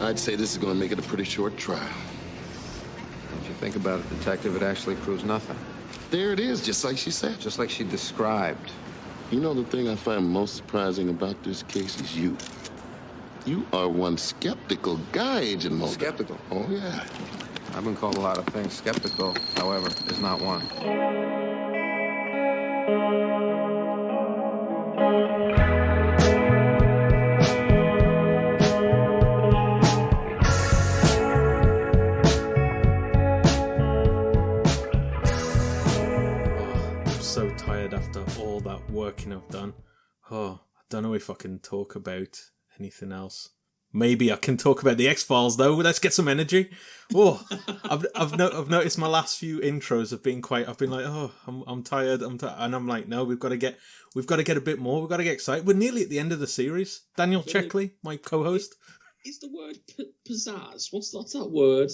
I'd say this is going to make it a pretty short trial. If you think about it, Detective, it actually proves nothing. There it is, just like she said. Just like she described. You know, the thing I find most surprising about this case is you. You are one skeptical guy, Agent Mulder. Skeptical? Oh, yeah. I've been called a lot of things. Skeptical, however, is not one. So tired after all that working I've done. I don't know if I can talk about anything else. Maybe I can talk about the X-Files though. Let's get some energy. I've noticed my last few intros have been quite. I've been like, I'm tired. And I'm like, no, we've got to get a bit more. We've got to get excited. We're nearly at the end of the series. Daniel Checkley, my co-host. Is the word pizzazz? What's that word?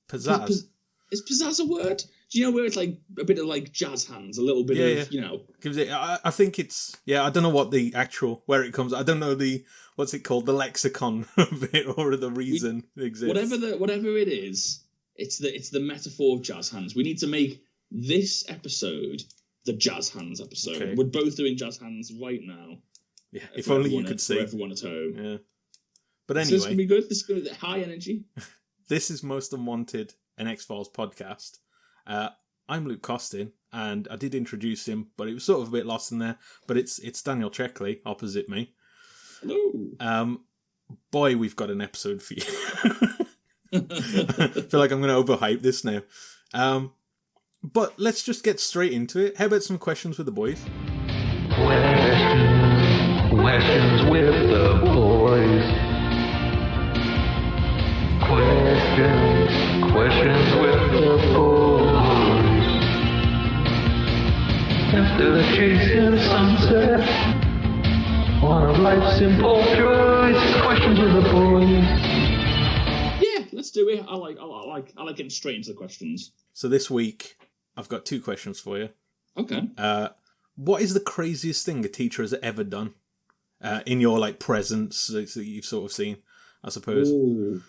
Pizzazz. Is pizzazz a word? Do you know where it's like a bit of like jazz hands, a little bit of, you know? Gives it. I think it's. Yeah, I don't know what the actual where it comes. I don't know what's it called, the lexicon of it, or the reason it exists. Whatever it is, it's the metaphor of jazz hands. We need to make this episode the jazz hands episode. Okay. We're both doing jazz hands right now. Yeah, if only you could see. For everyone at home. Yeah. But anyway, this is gonna be good. This is gonna be high energy. This is Most Unwanted, an X-Files podcast. I'm Luke Costin, and I did introduce him, but it was sort of a bit lost in there. But it's Daniel Checkley opposite me. Hello. Boy, we've got an episode for you. I feel like I'm going to overhype this now. But let's just get straight into it. How about some questions with the boys? Questions with the boys. Questions with the boys. After the chasing sunset, one of life's simple joys. Questions with the boys. Yeah, let's do it. I like getting straight into the questions. So this week, I've got 2 questions for you. Okay. What is the craziest thing a teacher has ever done in your like presence that you've sort of seen? I suppose. Ooh.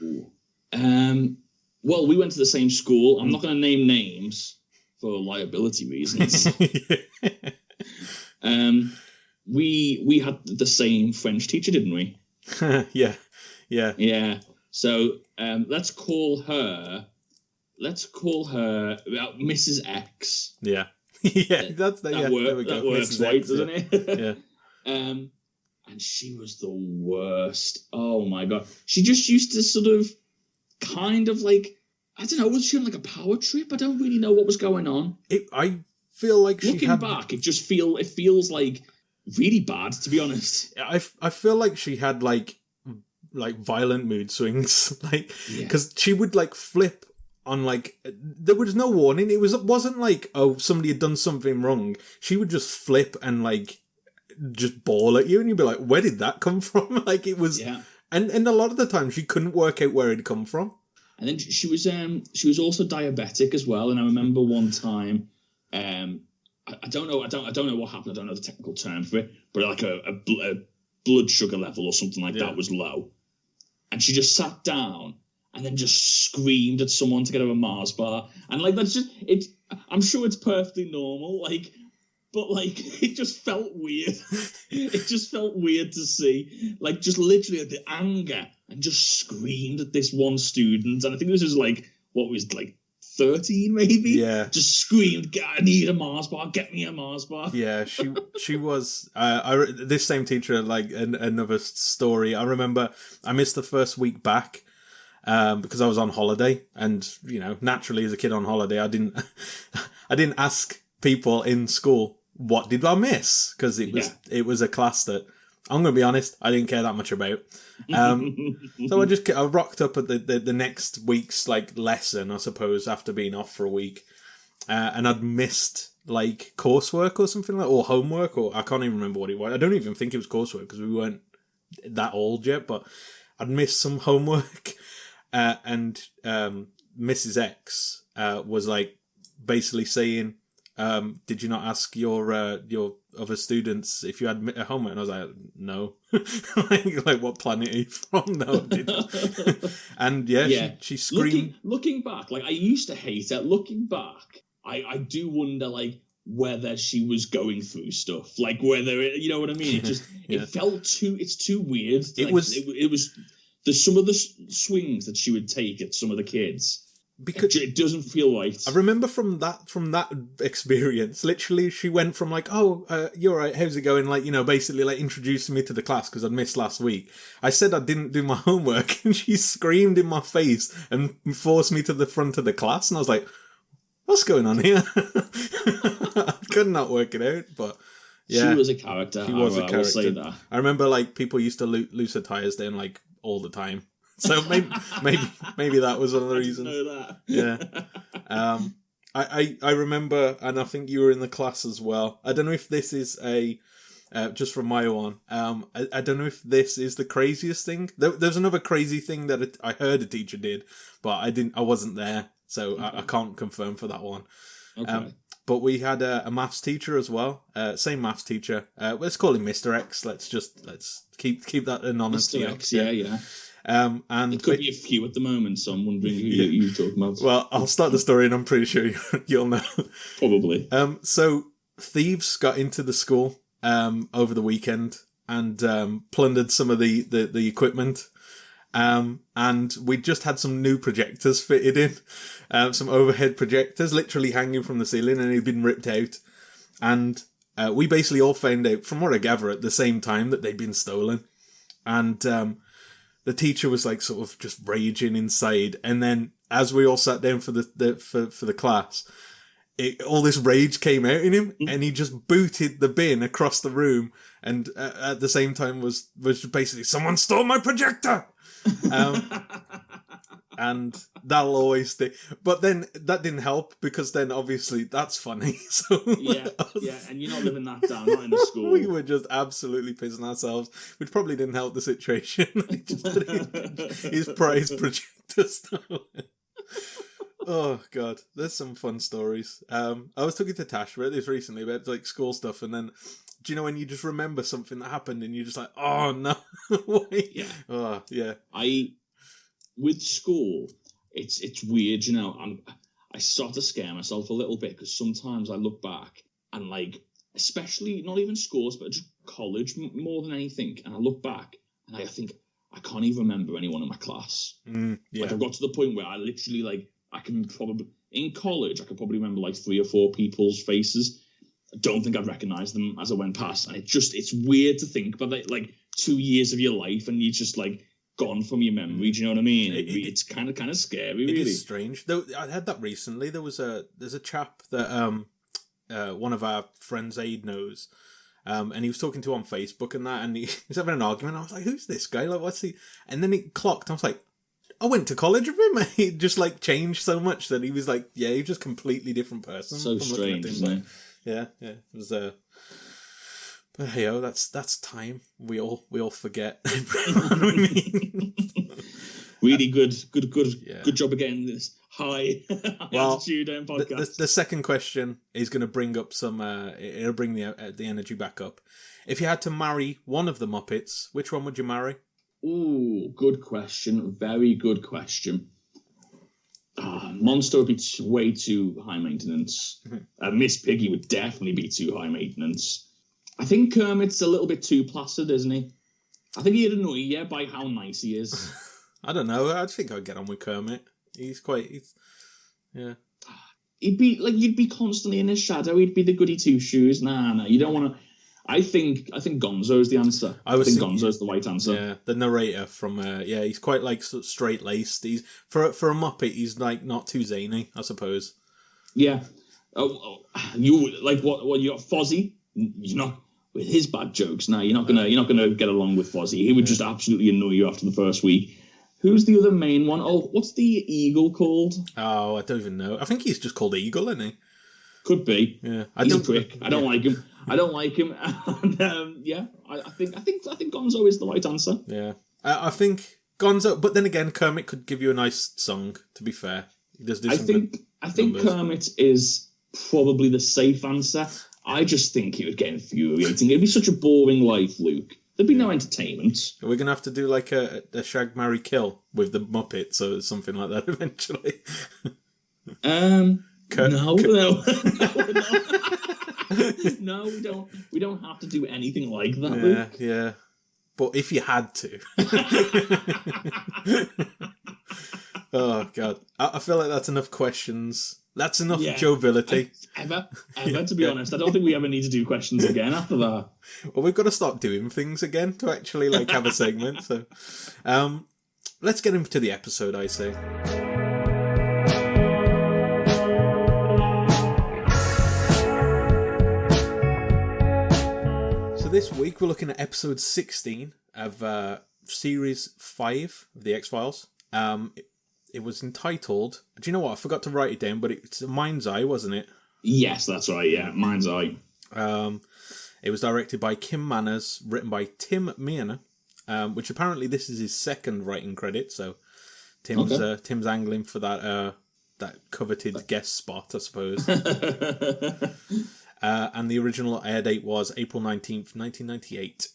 Well, we went to the same school. I'm not going to name names for liability reasons. We had the same French teacher, didn't we? Yeah. So let's call her Mrs. X. Yeah. Yeah, that works right, doesn't it? Yeah. And she was the worst. Oh my god. She just used to sort of kind of like, I don't know, was she on like a power trip? I don't really know what was going on. I feel like looking back, it feels like really bad, to be honest. I feel like she had like violent mood swings, like because she would like flip on like there was no warning. It wasn't like, oh, somebody had done something wrong. She would just flip and like just bawl at you, and you'd be like, where did that come from? Like it was, and a lot of the time she couldn't work out where it'd come from. And then she was also diabetic as well. And I remember one time, I don't know what happened. I don't know the technical term for it, but like a blood sugar level or something like that was low, and she just sat down and then just screamed at someone to get her a Mars bar. And like that's just it. I'm sure it's perfectly normal, like. But, like, it just felt weird. It just felt weird to see. Like, just literally the anger, and just screamed at this one student. And I think this was, like, what was, like, 13 maybe? Yeah. Just screamed, I need a Mars bar, get me a Mars bar. Yeah, she was... this same teacher, like, another story. I remember I missed the first week back because I was on holiday. And, you know, naturally as a kid on holiday, I didn't ask people in school, what did I miss? Because it was a class that, I'm going to be honest, I didn't care that much about. So I rocked up at the next week's like lesson, I suppose, after being off for a week. And I'd missed like coursework or something like, or homework, or I can't even remember what it was. I don't even think it was coursework because we weren't that old yet, but I'd missed some homework. And Mrs. X was like basically saying, did you not ask your other students if you had a homework? And I was like, no. like, what planet are you from? No, I didn't. And she screamed. Looking back, like, I used to hate it. Looking back, I do wonder, like, whether she was going through stuff, like whether you know what I mean. It just it felt it's too weird. It was there's some of the swings that she would take at some of the kids. Because it doesn't feel right. I remember from that experience, literally, she went from like, "Oh, you're right. How's it going?" Like, basically like introducing me to the class because I'd missed last week. I said I didn't do my homework, and she screamed in my face and forced me to the front of the class. And I was like, "What's going on here?" I could not work it out, but yeah, she was a character. She was a character. I will say that. I remember like people used to lose her tires then like all the time. So maybe that was one of the reasons. I didn't know that. Yeah. I remember, and I think you were in the class as well. I don't know if this is just from my one. I don't know if this is the craziest thing. There's another crazy thing that I heard a teacher did, but I wasn't there, so I can't confirm for that one. Okay. But we had a maths teacher as well. Same maths teacher. Let's call him Mr. X. Let's keep that anonymous. Mr. X, yeah. And it could be a few at the moment, so I'm wondering who you're talking about. Well, I'll start the story, and I'm pretty sure you'll know. Probably. So thieves got into the school over the weekend and plundered some of the equipment. And we just had some new projectors fitted in, some overhead projectors, literally hanging from the ceiling, and they'd been ripped out. And we basically all found out, from what I gather, at the same time that they'd been stolen. And the teacher was like sort of just raging inside, and then as we all sat down for the class, all this rage came out in him, and he just booted the bin across the room, and at the same time was basically, "Someone stole my projector!" And that'll always stay. But then that didn't help, because then obviously that's funny. So yeah, and you're not living that down, not in the school. We were just absolutely pissing ourselves, which probably didn't help the situation. his prize projector stolen. Oh god, there's some fun stories. I was talking to Tash about this recently about like school stuff, and then do you know when you just remember something that happened and you're just like, oh no, wait. Yeah. Oh yeah. With school, it's weird, I start to scare myself a little bit, because sometimes I look back and, like, especially not even schools, but just college more than anything, and I look back and I think I can't even remember anyone in my class. Yeah. Like, I've got to the point where I literally, like, I can probably, in college, I could probably remember like 3 or 4 people's faces. I don't think I'd recognise them as I went past, and it's weird to think about, like 2 years of your life and you just like gone from your memory. Do you know what I mean? It's kind of scary, really. It is strange. Though I had that recently. There's a chap that one of our friends Aid knows, and he was talking to on Facebook and that, and he was having an argument. I was like, "Who's this guy? Like, what's he?" And then it clocked. I was like, "I went to college with him." He just like changed so much that he was like, he was just a completely different person. So strange, isn't it? Yeah. It was but hey, that's time. We all forget. Really good job again. This high altitude podcast. The second question is going to bring up some. It'll bring the energy back up. If you had to marry one of the Muppets, which one would you marry? Ooh, good question. Very good question. Monster would be way too high maintenance. Miss Piggy would definitely be too high maintenance. I think Kermit's a little bit too placid, isn't he? I think he'd annoy you by how nice he is. I don't know. I think I'd get on with Kermit. Yeah. He'd be like, you'd be constantly in his shadow. He'd be the goody two shoes. Nah, you don't want to. I think Gonzo is the answer. I think Gonzo's the right answer. Yeah, the narrator from he's quite like straight laced. He's for a Muppet. He's like not too zany, I suppose. Yeah. You like what you got Fozzie? You're not with his bad jokes. Now you're not gonna get along with Fozzie. He would just absolutely annoy you after the first week. Who's the other main one? Oh, what's the eagle called? Oh, I don't even know. I think he's just called Eagle, isn't he? Could be. Yeah, he's a prick. I don't like him. And, I think Gonzo is the right answer. Yeah, I think Gonzo. But then again, Kermit could give you a nice song. To be fair, he does do some I think Kermit is probably the safe answer. I just think it would get infuriating. It'd be such a boring life, Luke. There'd be no entertainment. We're going to have to do like a Shag, Marry, Kill with the Muppets or something like that eventually. No, we don't. We don't have to do anything like that, Luke. Yeah. But if you had to. Oh, God. I feel like that's enough questions. That's enough joviality. Ever, to be honest. I don't think we ever need to do questions again after that. Well, we've got to start doing things again to actually like have a segment. So, let's get into the episode, I say. So this week we're looking at episode 16 of series 5 of the X-Files. It was entitled... Do you know what? I forgot to write it down, but it's Mind's Eye, wasn't it? Yes, that's right, yeah. Mind's Eye. It was directed by Kim Manners, written by Tim Mearner, which apparently this is his second writing credit, so Tim's angling for that coveted guest spot, I suppose. And the original air date was April 19th, 1998.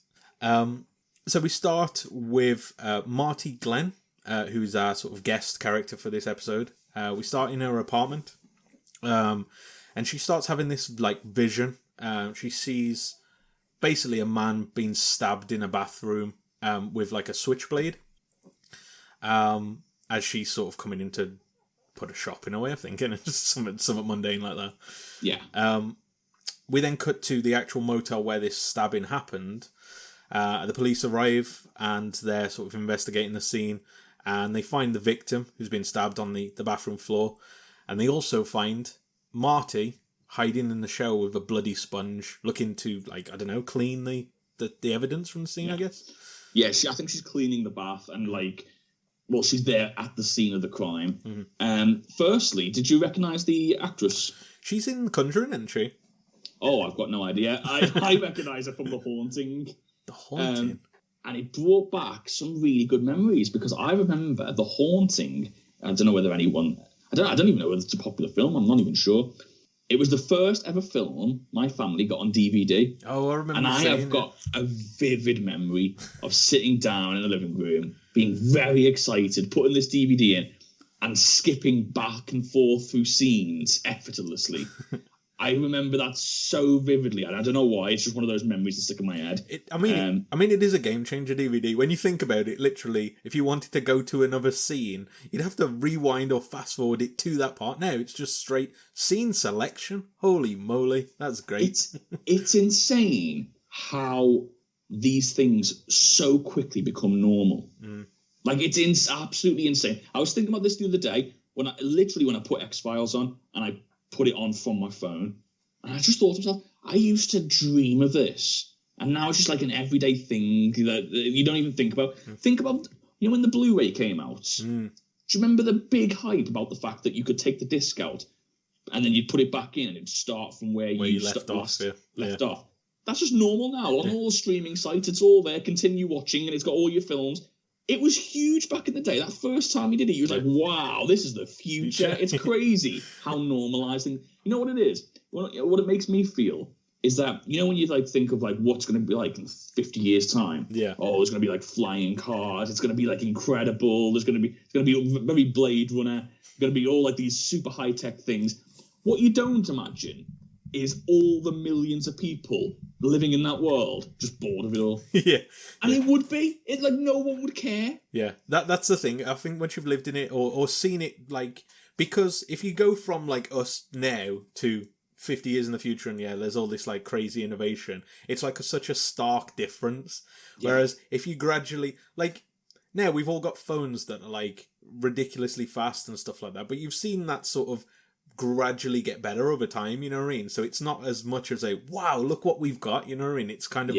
So we start with Marty Glenn, who's our sort of guest character for this episode. We start in her apartment, and she starts having this like vision. She sees basically a man being stabbed in a bathroom with like a switchblade, as she's sort of coming in to put a shopping away, I think, and it's just something mundane like that. Yeah. We then cut to the actual motel where this stabbing happened. The police arrive and they're sort of investigating the scene. And they find the victim who's been stabbed on the bathroom floor. And they also find Marty hiding in the shower with a bloody sponge, looking to, like, I don't know, clean the evidence from the scene, I guess? Yeah, I think she's cleaning the bath and, like, well, she's there at the scene of the crime. Mm-hmm. Firstly, did you recognise the actress? She's in Conjuring, isn't she? Oh, I've got no idea. I recognise her from The Haunting. The Haunting? And it brought back some really good memories because I remember The Haunting. I don't know whether anyone... I don't even know whether it's a popular film. I'm not even sure. It was the first ever film my family got on DVD. Oh, I remember. And I have got a vivid memory of sitting down in the living room, being very excited, putting this DVD in, and skipping back and forth through scenes effortlessly. I remember that so vividly, and I don't know why. It's just one of those memories that stick in my head. It is a game changer DVD. When you think about it, literally, if you wanted to go to another scene, you'd have to rewind or fast forward it to that part. Now it's just straight scene selection. Holy moly, that's great. It's insane how these things so quickly become normal. Like it's absolutely insane. I was thinking about this the other day when I put X-Files on and I put it on from my phone, and I just thought to myself, I used to dream of this, and now it's just like an everyday thing that you don't even think about. Think about, when the Blu-ray came out. Do you remember the big hype about the fact that you could take the disc out and then you'd put it back in and it'd start from where you left off? That's just normal now on all streaming sites. It's all there. Continue watching, and it's got all your films. It was huge back in the day. That first time you did it, you was like, wow, this is the future. It's crazy how normalised things... You know what it is? What it makes me feel is that, when you think of what's going to be like in 50 years' time. Yeah. Oh, there's going to be flying cars. It's going to be incredible. It's going to be very Blade Runner. It's going to be all these super high-tech things. What you don't imagine is all the millions of people living in that world just bored of it all. Yeah. And it would be. No one would care. Yeah, that's the thing. I think once you've lived in it or seen it, because if you go from us now to 50 years in the future and there's all this crazy innovation, it's such a stark difference. Yeah. Whereas if you gradually, now we've all got phones that are ridiculously fast and stuff like that, but you've seen that sort of gradually get better over time, you know what I mean? So it's not as much as wow, look what we've got, you know what I mean? It's kind of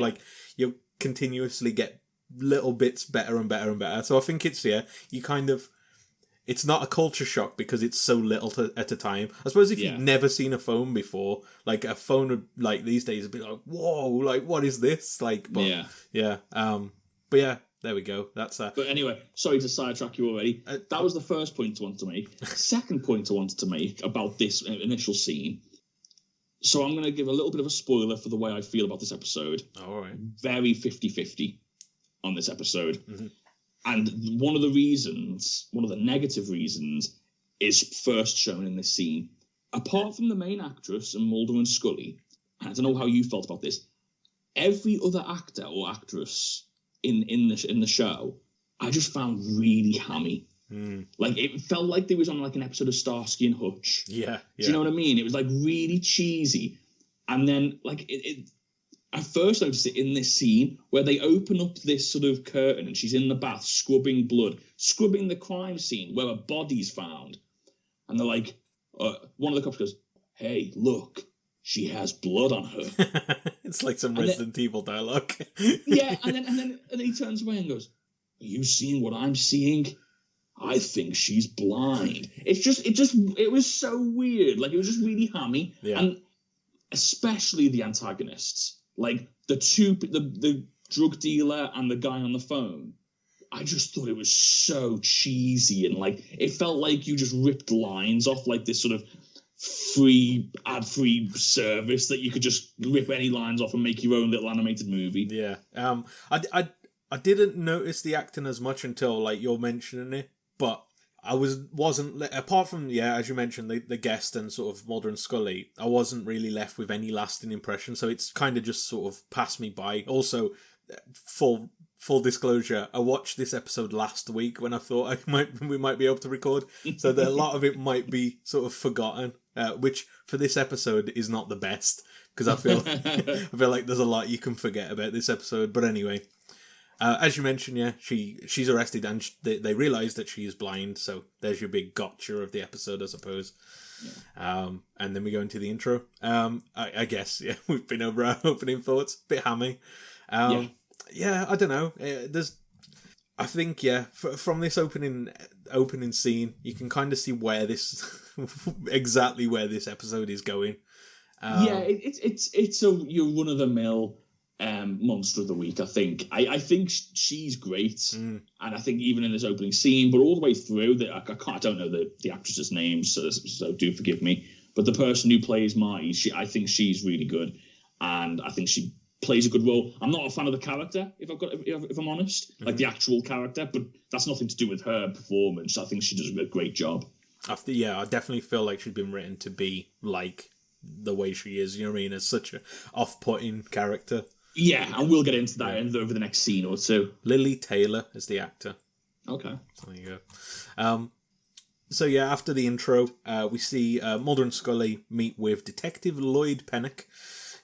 you continuously get little bits better and better and better. So I think it's, it's not a culture shock because it's so little at a time. I suppose if you've never seen a phone before, a phone would, these days would be whoa, what is this? But yeah, there we go. That's But anyway, sorry to sidetrack you already. That was the first point I wanted to make. Second point I wanted to make about this initial scene So I'm going to give a little bit of a spoiler for the way I feel about this episode. All right. Very 50-50 on this episode. Mm-hmm. And one of the negative reasons is first shown in this scene. Apart from the main actress and Mulder and Scully, and I don't know how you felt about this, every other actor or actress in the show, I just found really hammy. Like, it felt like they was on like an episode of Starsky and Hutch. Yeah. Do you know what I mean? It was like really cheesy. And then like I first noticed it in this scene where they open up this sort of curtain and she's in the bath scrubbing blood, scrubbing the crime scene where a body's found. And they're like, one of the cops goes, "Hey, look, she has blood on her." It's like some Resident Evil dialogue. Yeah, and then he turns away and goes, "Are you seeing what I'm seeing? I think she's blind." It was so weird. Like, it was just really hammy. Yeah. And especially the antagonists, like the drug dealer and the guy on the phone. I just thought it was so cheesy, and like it felt like you just ripped lines off like this sort of ad-free service that you could just rip any lines off and make your own little animated movie. Yeah. I didn't notice the acting as much until like you're mentioning it, but I wasn't apart from as you mentioned the guest and sort of Mulder and Scully, I wasn't really left with any lasting impression, so it's kind of just sort of passed me by. Also, full disclosure, I watched this episode last week when I thought we might be able to record, so that a lot of it might be sort of forgotten, which for this episode is not the best, because I feel like there's a lot you can forget about this episode. But anyway, as you mentioned, she's arrested and they realise that she is blind, so there's your big gotcha of the episode, I suppose. Yeah. And then we go into the intro. I guess we've been over our opening thoughts, bit hammy. Yeah, I don't know. I think from this opening scene, you can kind of see where exactly where this episode is going. It's your run of the mill monster of the week. I think. I think she's great, and I think even in this opening scene, but all the way through, I don't know the actress's name, so do forgive me. But the person who plays Marty, I think she's really good, and I think she plays a good role. I'm not a fan of the character, if I'm honest, like the actual character, but that's nothing to do with her performance. I think she does a great job. I definitely feel like she's been written to be like the way she is. You know what I mean? As such a off-putting character. Yeah, and we'll get into that over the next scene or two. Lily Taylor is the actor. Okay. So there you go. So after the intro, we see Mulder and Scully meet with Detective Lloyd Pennock,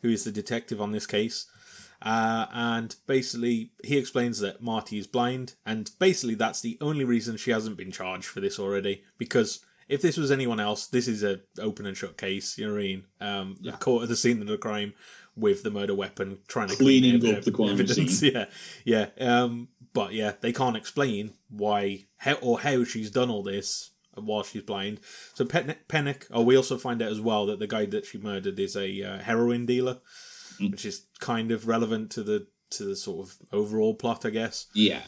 who is the detective on this case. And basically, he explains that Marty is blind, and basically that's the only reason she hasn't been charged for this already, because if this was anyone else, this is a open and shut case, you know what I mean? Caught at the scene of the crime with the murder weapon, trying to clean up the crime scene. But they can't explain how she's done all this while she's blind. So Pennock, we also find out as well that the guy that she murdered is a heroin dealer, which is kind of relevant to the sort of overall plot, I guess. Yeah.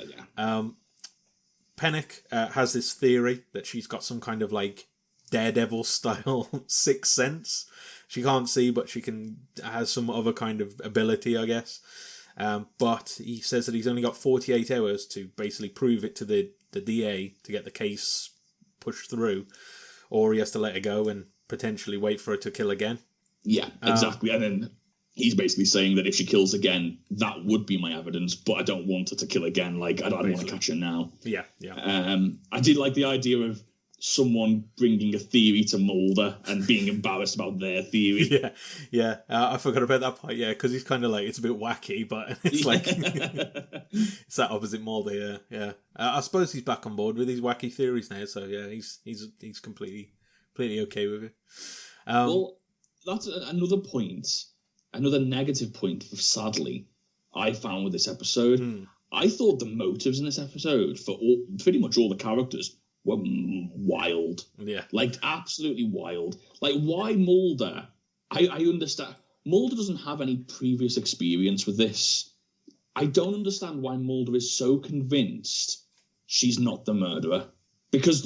Pennock has this theory that she's got some kind of like Daredevil style sixth sense. She can't see, but she has some other kind of ability, I guess. But he says that he's only got 48 hours to basically prove it to the DA to get the case pushed through, or he has to let her go and potentially wait for her to kill again. Yeah, exactly. And then he's basically saying that if she kills again, that would be my evidence, but I don't want her to kill again. Like, I don't want to catch her now. Yeah. I did like the idea of someone bringing a theory to Mulder and being embarrassed about their theory. Yeah. I forgot about that part, because he's kind of like, it's a bit wacky, but it's like, it's that opposite Mulder, yeah. I suppose he's back on board with his wacky theories now, so yeah, he's completely okay with it. Well, that's another negative point, sadly, I found with this episode. I thought the motives in this episode for pretty much all the characters were wild. Yeah. Like, absolutely wild. Like, why Mulder? I understand. Mulder doesn't have any previous experience with this. I don't understand why Mulder is so convinced she's not the murderer. Because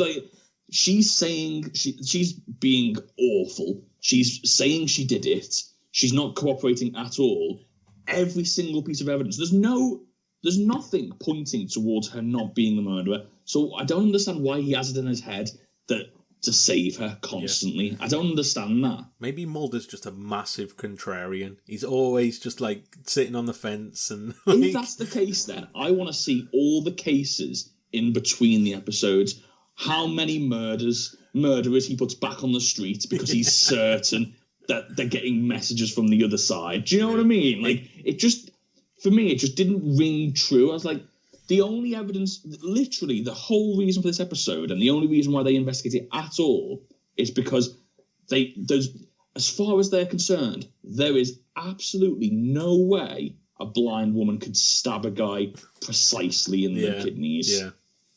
she's saying she's being awful. She's saying she did it. She's not cooperating at all. Every single piece of evidence. There's nothing pointing towards her not being the murderer. So I don't understand why he has it in his head that to save her constantly. Yeah. I don't understand that. Maybe Mulder's just a massive contrarian. He's always just like sitting on the fence and. Like... If that's the case, then I want to see all the cases in between the episodes. How many murderers he puts back on the street because he's certain that they're getting messages from the other side. Do you know what I mean? Like, it just, for me, it just didn't ring true. I was like, the only evidence, literally the whole reason for this episode and the only reason why they investigate it at all is because there's, as far as they're concerned, there is absolutely no way a blind woman could stab a guy precisely in the kidneys. Yeah.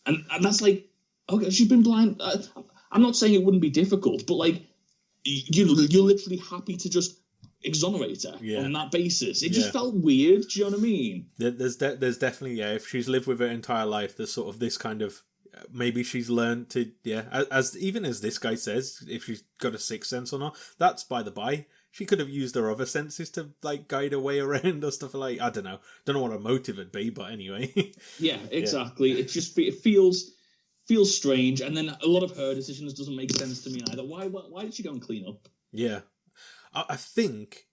And that's like, okay, she's been blind. I'm not saying it wouldn't be difficult, but like, you're literally happy to just exonerate her on that basis. It just felt weird. Do you know what I mean? There's definitely, if she's lived with her entire life, there's sort of this kind of, maybe she's learned to, as this guy says, if she's got a sixth sense or not, that's by the by. She could have used her other senses to like guide her way around or stuff like, I don't know what her motive would be, but anyway. Yeah, exactly. It just feels strange, and then a lot of her decisions doesn't make sense to me either. Why did she go and clean up? Yeah. I think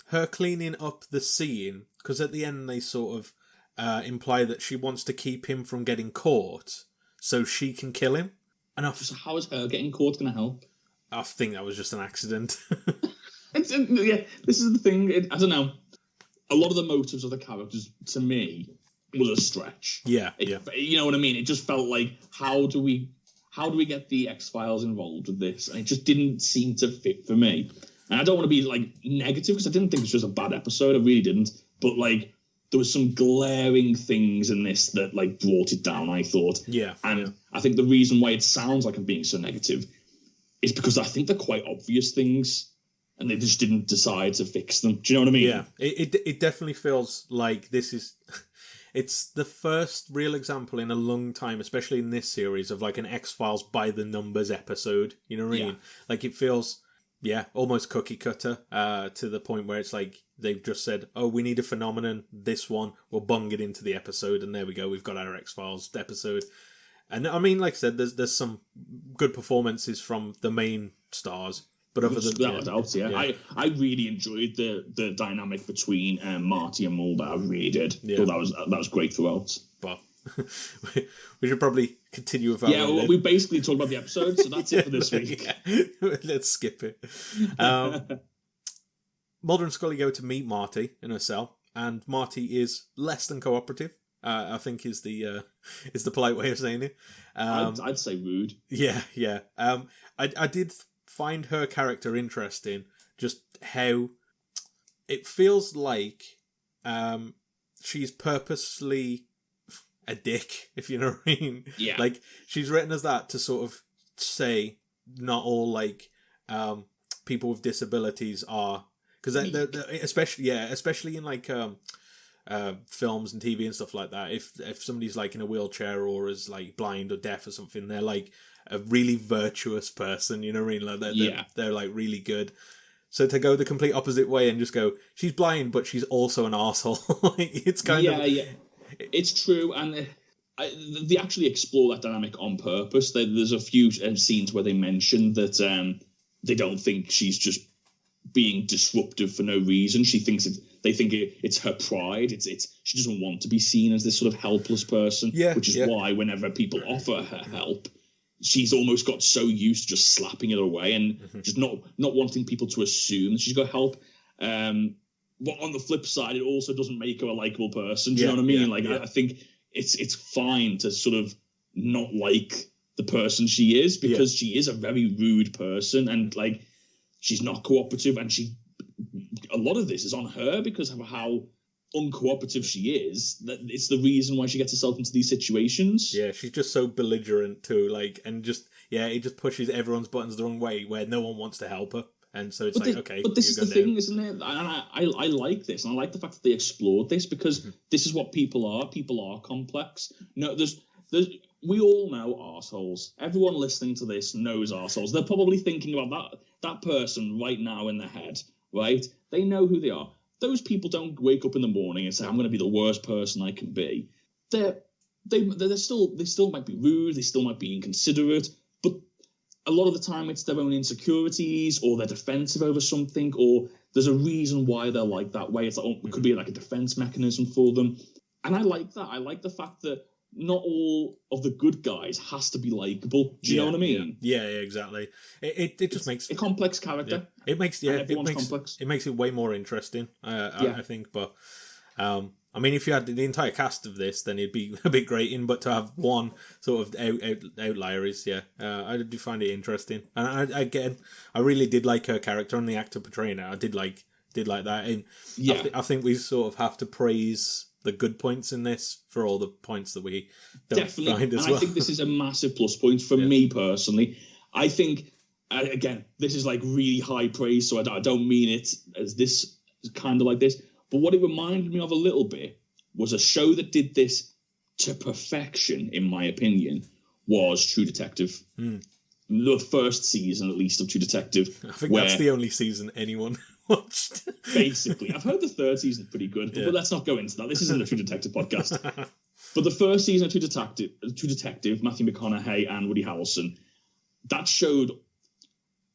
her cleaning up the scene, because at the end they sort of imply that she wants to keep him from getting caught so she can kill him. And so how is her getting caught going to help? I think that was just an accident. This is the thing. I don't know. A lot of the motives of the characters, to me, was a stretch. Yeah. You know what I mean? It just felt like, how do we get the X-Files involved with this? And it just didn't seem to fit for me. And I don't want to be like negative because I didn't think this was a bad episode. I really didn't. But like, there was some glaring things in this that like brought it down, I thought. Yeah. And I think the reason why it sounds like I'm being so negative is because I think they're quite obvious things and they just didn't decide to fix them. Do you know what I mean? Yeah. It definitely feels like this is... It's the first real example in a long time, especially in this series, of like an X-Files by the numbers episode. You know what I mean? Like it feels... almost cookie cutter to the point where it's like they've just said, oh, we need a phenomenon, this one, we'll bung it into the episode, and there we go, we've got our X-Files episode. And I mean, like I said, there's some good performances from the main stars, but other than that, I really enjoyed the dynamic between Marty and Mulder. I really did. Yeah. Thought that was great throughout. But we should probably continue with our we basically talked about the episode, so that's it for this week. Let's skip it. Mulder and Scully go to meet Marty in her cell, and Marty is less than cooperative. I think is the polite way of saying it. I'd say rude. Yeah. I did find her character interesting, just how it feels like she's purposely a dick, if you know what I mean. Yeah. Like, she's written as that to sort of say not all, like, people with disabilities are... Because especially in, like, films and TV and stuff like that, if somebody's, like, in a wheelchair or is, like, blind or deaf or something, they're, like, a really virtuous person, you know what I mean? Like, they're like, really good. So to go the complete opposite way and just go, she's blind, but she's also an arsehole. Like, it's kind of... Yeah. It's true, and they actually explore that dynamic on purpose. There's a few scenes where they mention that they don't think she's just being disruptive for no reason. They think it's her pride. She doesn't want to be seen as this sort of helpless person, which is why whenever people offer her help, she's almost got so used to just slapping it away and just not wanting people to assume that she's got help. But on the flip side, it also doesn't make her a likable person. Do you know what I mean? I think it's fine to sort of not like the person she is because she is a very rude person and like she's not cooperative, and a lot of this is on her because of how uncooperative she is. That it's the reason why she gets herself into these situations. Yeah, she's just so belligerent too, like, and just it just pushes everyone's buttons the wrong way where no one wants to help her. And so it's okay. But this is the thing, isn't it? And I like this, and I like the fact that they explored this because this is what people are. People are complex. No, we all know arseholes. Everyone listening to this knows arseholes. They're probably thinking about that. that person right now in their head, right? They know who they are. Those people don't wake up in the morning and say, I'm going to be the worst person I can be. They still might be rude, they still might be inconsiderate, but a lot of the time it's their own insecurities, or they're defensive over something, or there's a reason why they're like that way. It's like, it could be like a defense mechanism for them. And I like that. I like the fact that not all of the good guys has to be likable. Do you know what I mean? Yeah, exactly. It just makes a complex character. Yeah. It makes complex. It makes it way more interesting. I think, but I mean, if you had the entire cast of this, then it'd be a bit grating. But to have one sort of outlier is, I do find it interesting. And I really did like her character and the actor portraying her. I did like that. And I think we sort of have to praise the good points in this for all the points that we don't find as well. I think this is a massive plus point for me personally. I think, again, this is like really high praise, so I don't mean it as this kind of like this. But what it reminded me of a little bit was a show that did this to perfection, in my opinion, was True Detective. The first season, at least, of True Detective. I think that's the only season anyone watched. Basically. I've heard the third season's pretty good, but let's not go into that. This isn't a True Detective podcast. But the first season of True Detective, Matthew McConaughey and Woody Harrelson, that showed...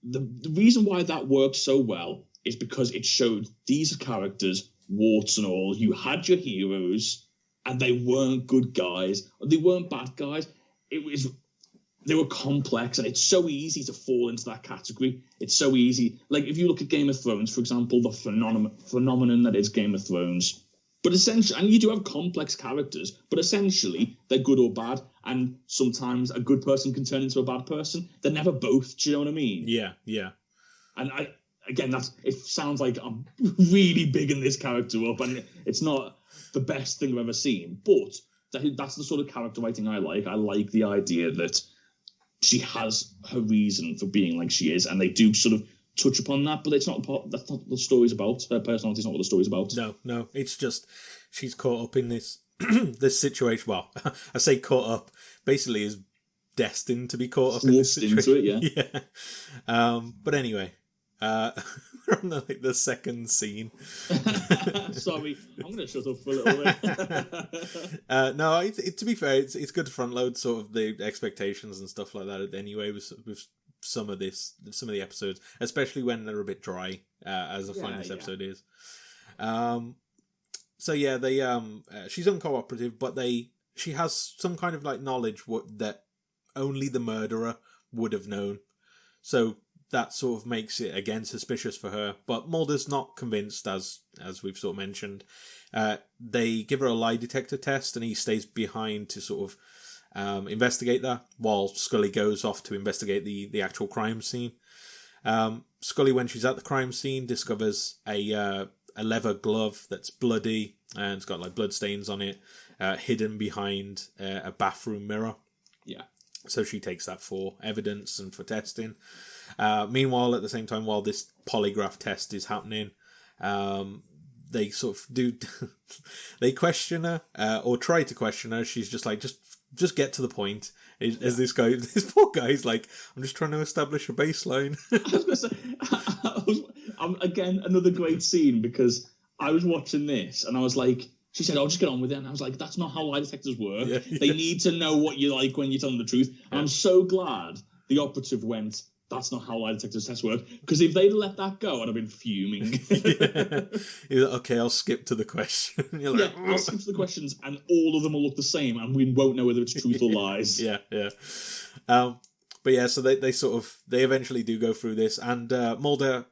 The reason why that worked so well is because it showed these characters, warts and all. You had your heroes, and they weren't good guys. They weren't bad guys. They were complex, and it's so easy to fall into that category. It's so easy. Like, if you look at Game of Thrones, for example, the phenomenon that is Game of Thrones. But essentially, and you do have complex characters, but essentially, they're good or bad, and sometimes a good person can turn into a bad person. They're never both, do you know what I mean? Yeah. And it sounds like I'm really bigging this character up, and it's not the best thing I've ever seen, but that's the sort of character writing I like. I like the idea that she has her reason for being like she is, and they do sort of touch upon that, but that's not what the story's about. Her personality's not what the story's about. No, it's just she's caught up in this this situation. Well, I say caught up, basically is destined to be caught up in this situation. Into it, yeah. But anyway, we're on the second scene. Sorry, I'm going to shut up for a little bit. No, to be fair, it's good to front load sort of the expectations and stuff like that. Anyway, with some of the episodes, especially when they're a bit dry, as I find this episode is. So yeah, they she's uncooperative, but she has some kind of like knowledge that only the murderer would have known. So that sort of makes it, again, suspicious for her. But Mulder's not convinced, as we've sort of mentioned. They give her a lie detector test, and he stays behind to sort of investigate that, while Scully goes off to investigate the actual crime scene. Scully, when she's at the crime scene, discovers a leather glove that's bloody, and it's got like blood stains on it, hidden behind a bathroom mirror. Yeah. So she takes that for evidence and for testing. Meanwhile, at the same time, while this polygraph test is happening, they sort of do... they question her, or try to question her. She's just like, just get to the point. As this poor guy's like, I'm just trying to establish a baseline. I was going to say, again, another great scene, because I was watching this, and I was like... She said, just get on with it. And I was like, that's not how lie detectors work. Yeah. They need to know what you like when you're telling the truth. And I'm so glad the operative went, that's not how lie detectors tests work. Because if they'd let that go, I'd have been fuming. You're like, okay, I'll skip to the question. You're like, I'll skip to the questions, and all of them will look the same, and we won't know whether it's truth or lies. Yeah. But yeah, so they eventually do go through this, and Mulder,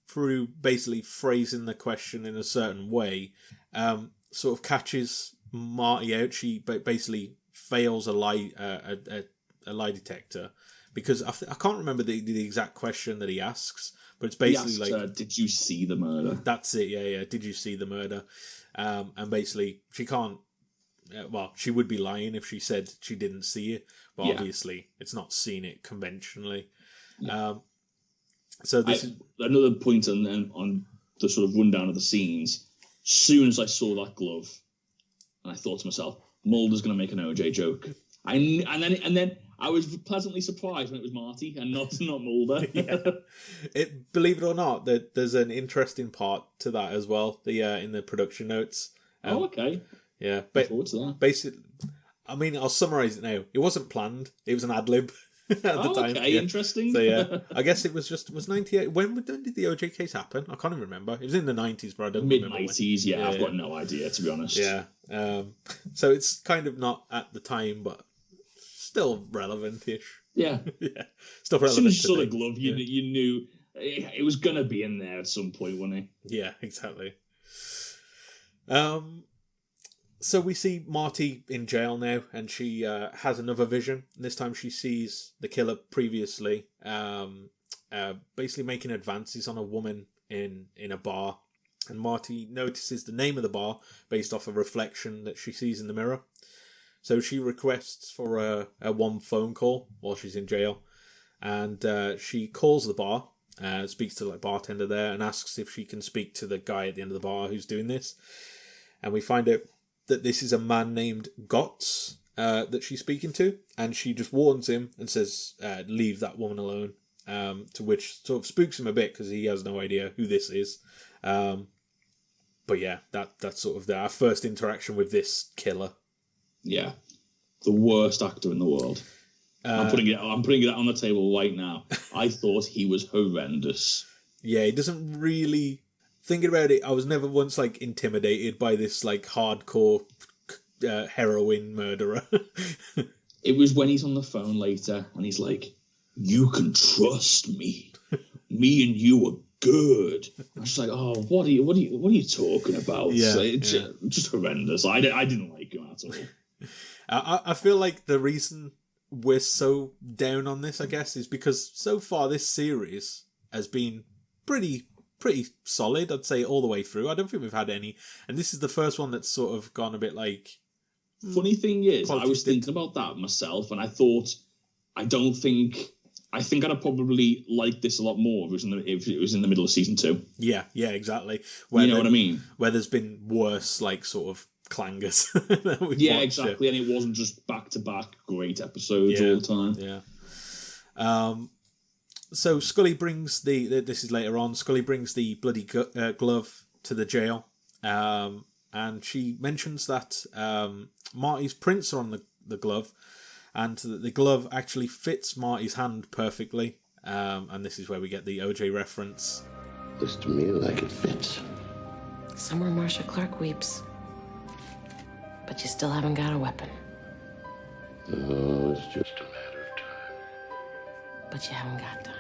through basically phrasing the question in a certain way, sort of catches Marty out. She basically fails a lie detector, because I can't remember the exact question that he asks, but it's basically like, did you see the murder? That's it. Yeah. Did you see the murder? And basically she can't. She would be lying if she said she didn't see it, but obviously it's not seen it conventionally. Yeah. So this is another point on the sort of rundown of the scenes. Soon as I saw that glove, and I thought to myself, Mulder's going to make an OJ joke. And then I was pleasantly surprised when it was Marty and not Mulder. Believe it or not, there's an interesting part to that as well. In the production notes. Okay. Yeah, Look forward to that. Basically, I mean, I'll summarize it now. It wasn't planned. It was an ad lib at the time. Okay, interesting. So yeah, I guess it was 98. When did the OJ case happen? I can't even remember. It was in the 90s, but I don't remember. Mid-90s, yeah. I've got no idea, to be honest. Yeah. So it's kind of not at the time, but still relevant-ish. Yeah. Yeah. Still relevant. As soon as you saw the glove, you knew it was going to be in there at some point, wasn't it? Yeah, exactly. So we see Marty in jail now, and she has another vision. This time she sees the killer previously, basically making advances on a woman in a bar. And Marty notices the name of the bar based off a reflection that she sees in the mirror. So she requests for a one phone call while she's in jail. And she calls the bar, speaks to the bartender there, and asks if she can speak to the guy at the end of the bar who's doing this. And we find out that this is a man named Gotts that she's speaking to. And she just warns him and says, leave that woman alone. To which sort of spooks him a bit because he has no idea who this is. But yeah, that's sort of our first interaction with this killer. Yeah, the worst actor in the world. I'm putting it on the table right now. I thought he was horrendous. Yeah, he doesn't really. Thinking about it, I was never once like intimidated by this like hardcore heroin murderer. It was when he's on the phone later and he's like, "You can trust me. Me and you are good." I was just like, "Oh, what are you talking about?" Yeah, it's just horrendous. I didn't like him at all. I feel like the reason we're so down on this, I guess, is because so far this series has been pretty solid, I'd say, all the way through. I don't think we've had any, and this is the first one that's sort of gone a bit like. Funny thing is, I was thinking about that myself, and I thought, I think I'd have probably liked this a lot more if it was in the middle of season 2. Yeah, exactly. You know what I mean? Where there's been worse, like, sort of clangers. Yeah, exactly. And it wasn't just back-to-back great episodes all the time. Yeah. So Scully brings this is later on, Scully brings the bloody glove to the jail. And she mentions that Marty's prints are on the glove, and that the glove actually fits Marty's hand perfectly. And this is where we get the OJ reference. Looks to me like it fits. Somewhere Marcia Clark weeps. But you still haven't got a weapon. Oh, it's just a matter of time. But you haven't got time.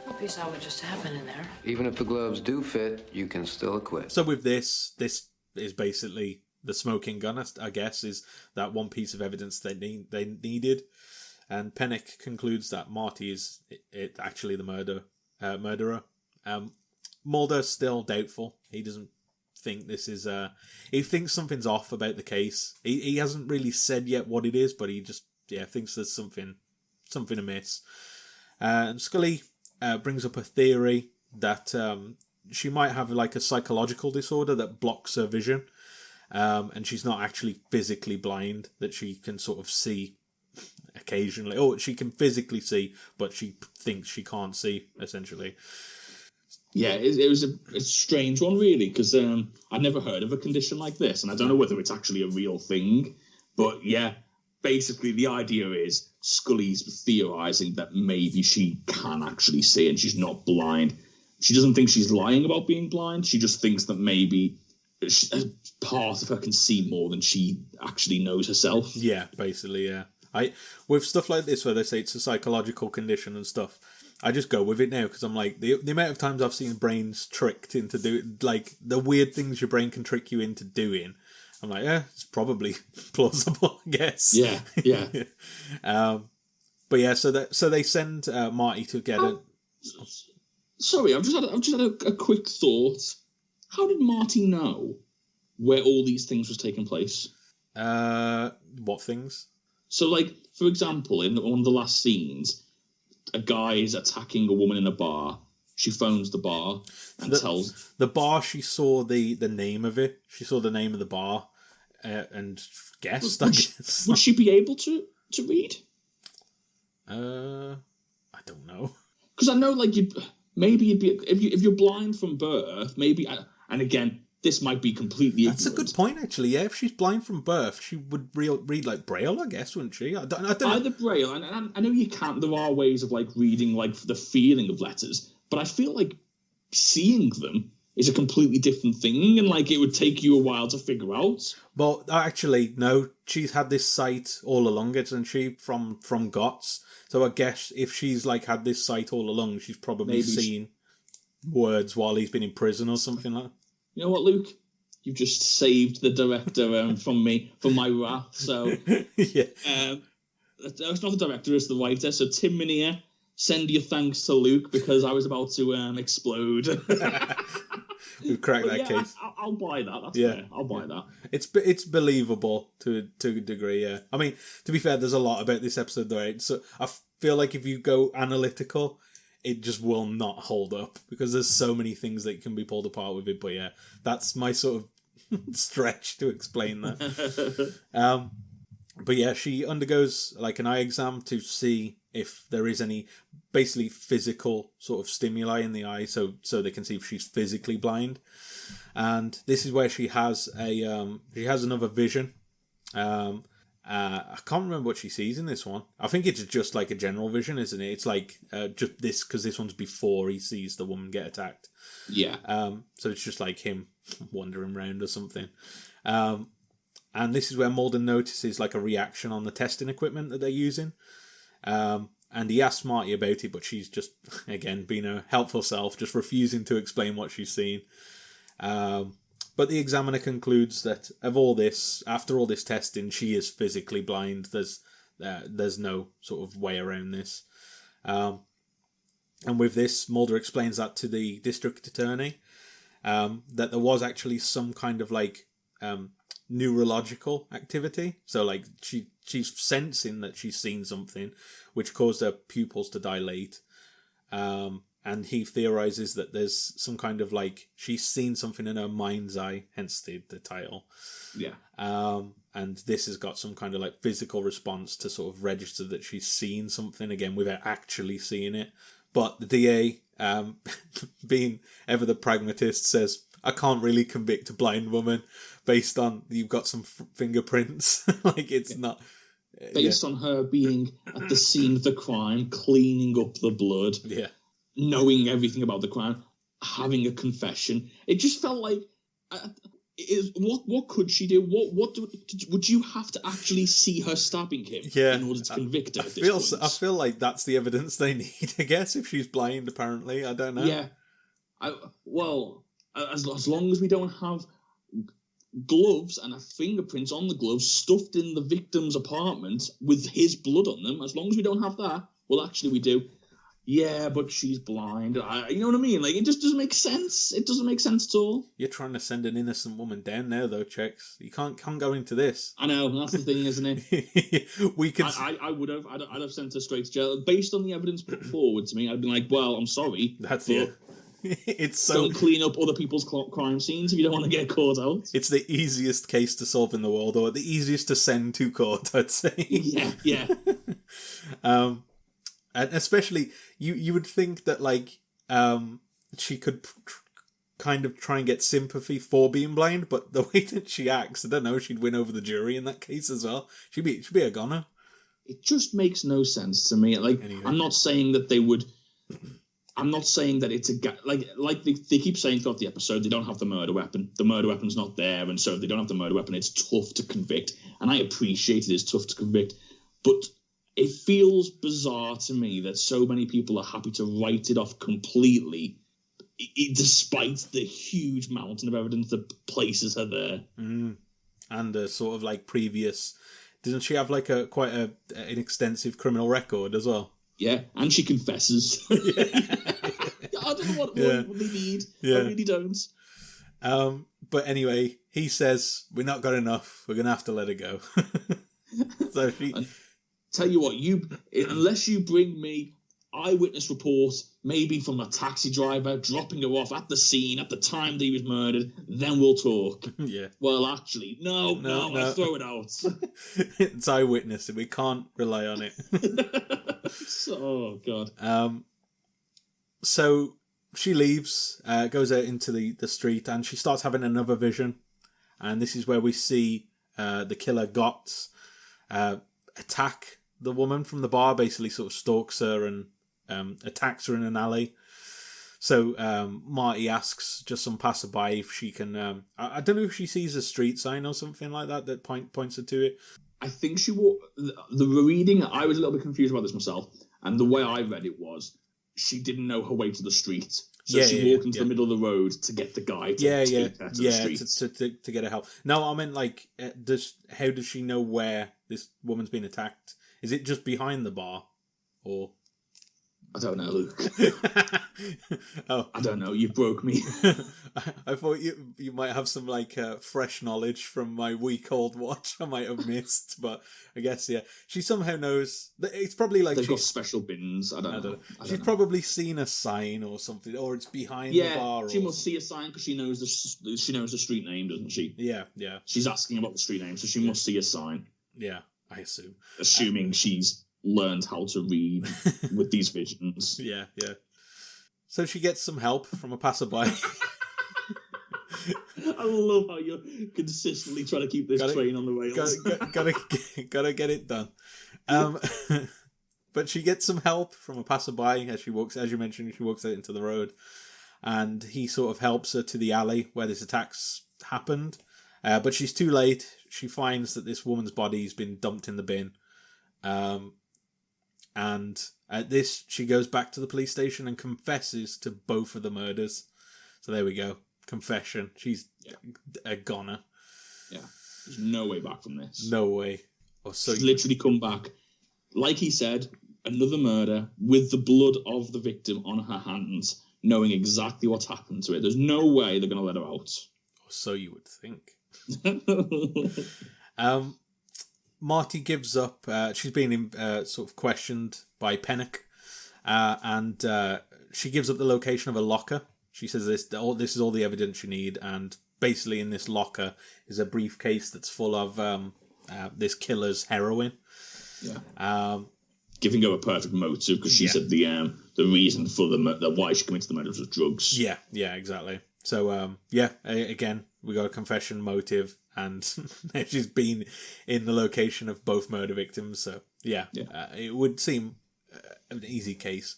Hope you saw what just happened in there. Even if the gloves do fit, you can still acquit. So with this is basically the smoking gun, I guess, is that one piece of evidence they needed. And Pennick concludes that Marty is actually the murderer. Mulder's still doubtful. He doesn't think this is... he thinks something's off about the case. He hasn't really said yet what it is, but he just thinks there's something amiss. And Scully brings up a theory that she might have like a psychological disorder that blocks her vision. And she's not actually physically blind, that she can sort of see occasionally. Or she can physically see, but she thinks she can't see, essentially. Yeah, it was a strange one, really, because I'd never heard of a condition like this, and I don't know whether it's actually a real thing. But yeah, basically the idea is Scully's theorising that maybe she can actually see and she's not blind. She doesn't think she's lying about being blind. She just thinks that maybe part of her can see more than she actually knows herself. Yeah, basically, yeah. With stuff like this where they say it's a psychological condition and stuff, I just go with it now because I'm like, the amount of times I've seen brains tricked into doing, like, the weird things your brain can trick you into doing, I'm like, it's probably plausible, I guess. Yeah. But yeah, so they send Marty to get it. Sorry, I've just had a quick thought. How did Marty know where all these things was taking place? What things? So, like, for example, in one of the last scenes, a guy is attacking a woman in a bar. She phones the bar and tells... The bar, she saw the name of it. She saw the name of the bar. and guessed. I guess. Would she be able to read? I don't know. Because I know, like, you'd be if you're blind from birth, maybe. And again, this might be completely. That's ignorant. A good point, actually. Yeah, if she's blind from birth, she would read like Braille, I guess, wouldn't she? I don't know. Either Braille, and I know you can't. There are ways of like reading like the feeling of letters, but I feel like seeing them is a completely different thing, and like it would take you a while to figure out. Well, actually, no. She's had this sight all along, hasn't she? From GOTS. So I guess if she's like had this sight all along, she's probably seen words while he's been in prison or something like that. You know what, Luke? You've just saved the director from my wrath. So yeah, it's not the director, it's the writer. So Tim Minear, send your thanks to Luke because I was about to explode. We've cracked that case. I'll buy that. That's fair. I'll buy that. It's believable to a degree. Yeah, I mean, to be fair, there's a lot about this episode though. Right? So I feel like if you go analytical, it just will not hold up because there's so many things that can be pulled apart with it. But yeah, that's my sort of stretch to explain that. But yeah, she undergoes like an eye exam to see if there is any basically physical sort of stimuli in the eye, so they can see if she's physically blind. And this is where she has another vision. I can't remember what she sees in this one. I think it's just like a general vision, isn't it? It's like just this, because this one's before he sees the woman get attacked. Yeah. So it's just like him wandering around or something. And this is where Mulder notices like a reaction on the testing equipment that they're using. And he asks Marty about it, but she's just, again, being a helpful self, just refusing to explain what she's seen. But the examiner concludes that after all this testing, she is physically blind. There's no sort of way around this. And with this, Mulder explains that to the district attorney, that there was actually some kind of like neurological activity. So like she's sensing that she's seen something, which caused her pupils to dilate. And he theorizes that there's some kind of like she's seen something in her mind's eye, hence the title. Yeah. And this has got some kind of like physical response to sort of register that she's seen something again without actually seeing it. But the DA, being ever the pragmatist, says, I can't really convict a blind woman based on you've got some fingerprints. Like it's not based on her being at the scene of the crime, cleaning up the blood. Yeah. Knowing everything about the crime, having a confession. It just felt like, what could she do? Would you have to actually see her stabbing him in order to convict her? I feel like that's the evidence they need. I guess if she's blind, apparently, I don't know. Yeah, as long as we don't have gloves and fingerprints on the gloves stuffed in the victim's apartment with his blood on them, as long as we don't have that, well, actually, we do. Yeah, but she's blind. You know what I mean? Like, it just doesn't make sense. It doesn't make sense at all. You're trying to send an innocent woman down now, though, Chex. You can't go into this. I know, that's the thing, isn't it? We can. I would have. I'd have sent her straight to jail. Based on the evidence put forward to me, I'd been like, well, I'm sorry. That's it. It's so... Don't clean up other people's crime scenes if you don't want to get caught out. It's the easiest case to solve in the world, or the easiest to send to court, I'd say. Yeah. And especially, you would think that, like, she could kind of try and get sympathy for being blind, but the way that she acts, I don't know, she'd win over the jury in that case as well. She'd be a goner. It just makes no sense to me. Like, anyway. I'm not saying that they would... I'm not saying that it's a... Like they keep saying throughout the episode, they don't have the murder weapon. The murder weapon's not there, and so if they don't have the murder weapon, it's tough to convict. And I appreciate it is tough to convict, but... It feels bizarre to me that so many people are happy to write it off completely, despite the huge mountain of evidence that places her there. And a sort of like previous... Doesn't she have like quite an extensive criminal record as well? Yeah, and she confesses. I don't know what they need. I really don't. But anyway, he says, we're not got enough. We're going to have to let her go. So she... Tell you what, unless you bring me eyewitness report, maybe from a taxi driver dropping her off at the scene at the time that he was murdered, then we'll talk. Yeah. Well, actually, no, I throw it out. It's eyewitness. We can't rely on it. Oh, God. So she leaves, goes out into the street, and she starts having another vision. And this is where we see the killer Gotts attack the woman from the bar, basically sort of stalks her and attacks her in an alley. So Marty asks just some passerby if she can... I don't know if she sees a street sign or something like that points her to it. I think she the reading, I was a little bit confused about this myself, and the way I read it was she didn't know her way to the street. So she walked into the middle of the road to get the guy to take her to the street. To get her help. No, I mean, like, how does she know where this woman's been attacked? Is it just behind the bar? Or... I don't know, Luke. Oh, I don't know. You broke me. I thought you might have some like fresh knowledge from my week-old watch I might have missed, but I guess she somehow knows. It's probably like they've got special bins. I don't know. She's probably seen a sign or something, or it's behind the bar. She must see a sign because she knows the street name, doesn't she? Yeah. She's asking about the street name, so she must see a sign. Yeah, I assume. Assuming she's learned how to read with these visions. Yeah. So she gets some help from a passerby. I love how you're consistently trying to keep this train on the rails. Gotta get it done. But she gets some help from a passerby as she walks, as you mentioned, she walks out into the road, and he sort of helps her to the alley where this attack's happened. But she's too late. She finds that this woman's body's been dumped in the bin. And at this, she goes back to the police station and confesses to both of the murders. So there we go. Confession. She's a goner. Yeah. There's no way back from this. No way. She's literally come back. Like he said, another murder with the blood of the victim on her hands, knowing exactly what's happened to it. There's no way they're going to let her out. Or so you would think. Marty gives up. She's been sort of questioned by Pennock, and she gives up the location of a locker. She says this is all the evidence you need, and basically in this locker is a briefcase that's full of this killer's heroin. Yeah. Giving her a perfect motive because she said the reason for why she committed the murder was drugs. Yeah, exactly. So again, we got a confession, motive, and she's been in the location of both murder victims. So it would seem an easy case,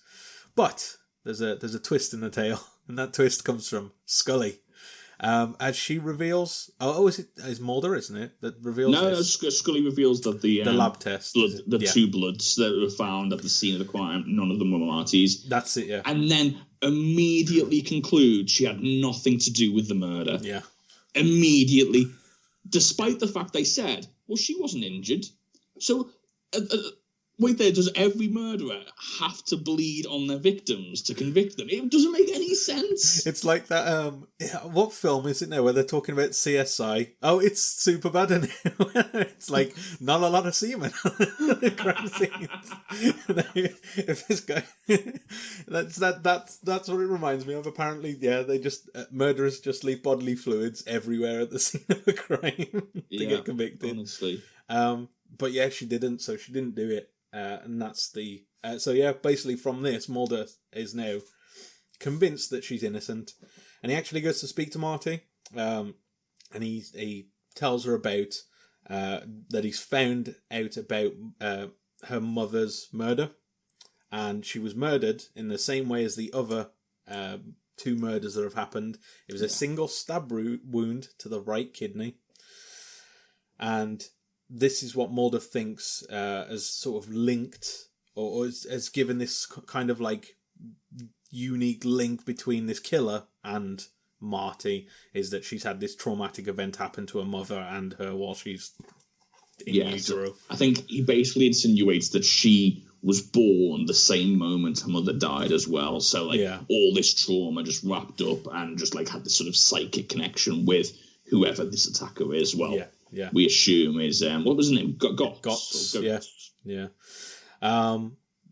but there's a twist in the tale, and that twist comes from Scully. As she reveals, it's Mulder, isn't it? That reveals. No, Scully reveals that the lab test, two bloods that were found at the scene of the crime, none of them were Marty's. That's it, yeah. And then immediately concludes she had nothing to do with the murder. Yeah. Immediately, despite the fact they said, well, she wasn't injured. So, wait there, does every murderer have to bleed on their victims to convict them? It doesn't make any sense. It's like that, what film is it now where they're talking about CSI? Oh, it's Superbad, isn't it? It's like, not a lot of semen on the crime scenes. If this guy... that's what it reminds me of. Apparently, they just... murderers just leave bodily fluids everywhere at the scene of a crime to get convicted. Honestly. But she didn't, so she didn't do it. And that's the... basically from this, Mulder is now convinced that she's innocent. And he actually goes to speak to Marty. And he tells her about... that he's found out about her mother's murder. And she was murdered in the same way as the other two murders that have happened. It was a single stab wound to the right kidney. And... this is what Mulder thinks as sort of linked, or has given this kind of like unique link between this killer and Marty, is that she's had this traumatic event happen to her mother and her while she's in utero. I think he basically insinuates that she was born the same moment her mother died as well. So all this trauma just wrapped up and just like had this sort of psychic connection with whoever this attacker is. Well, we assume is what was his name? Gotts. Yeah.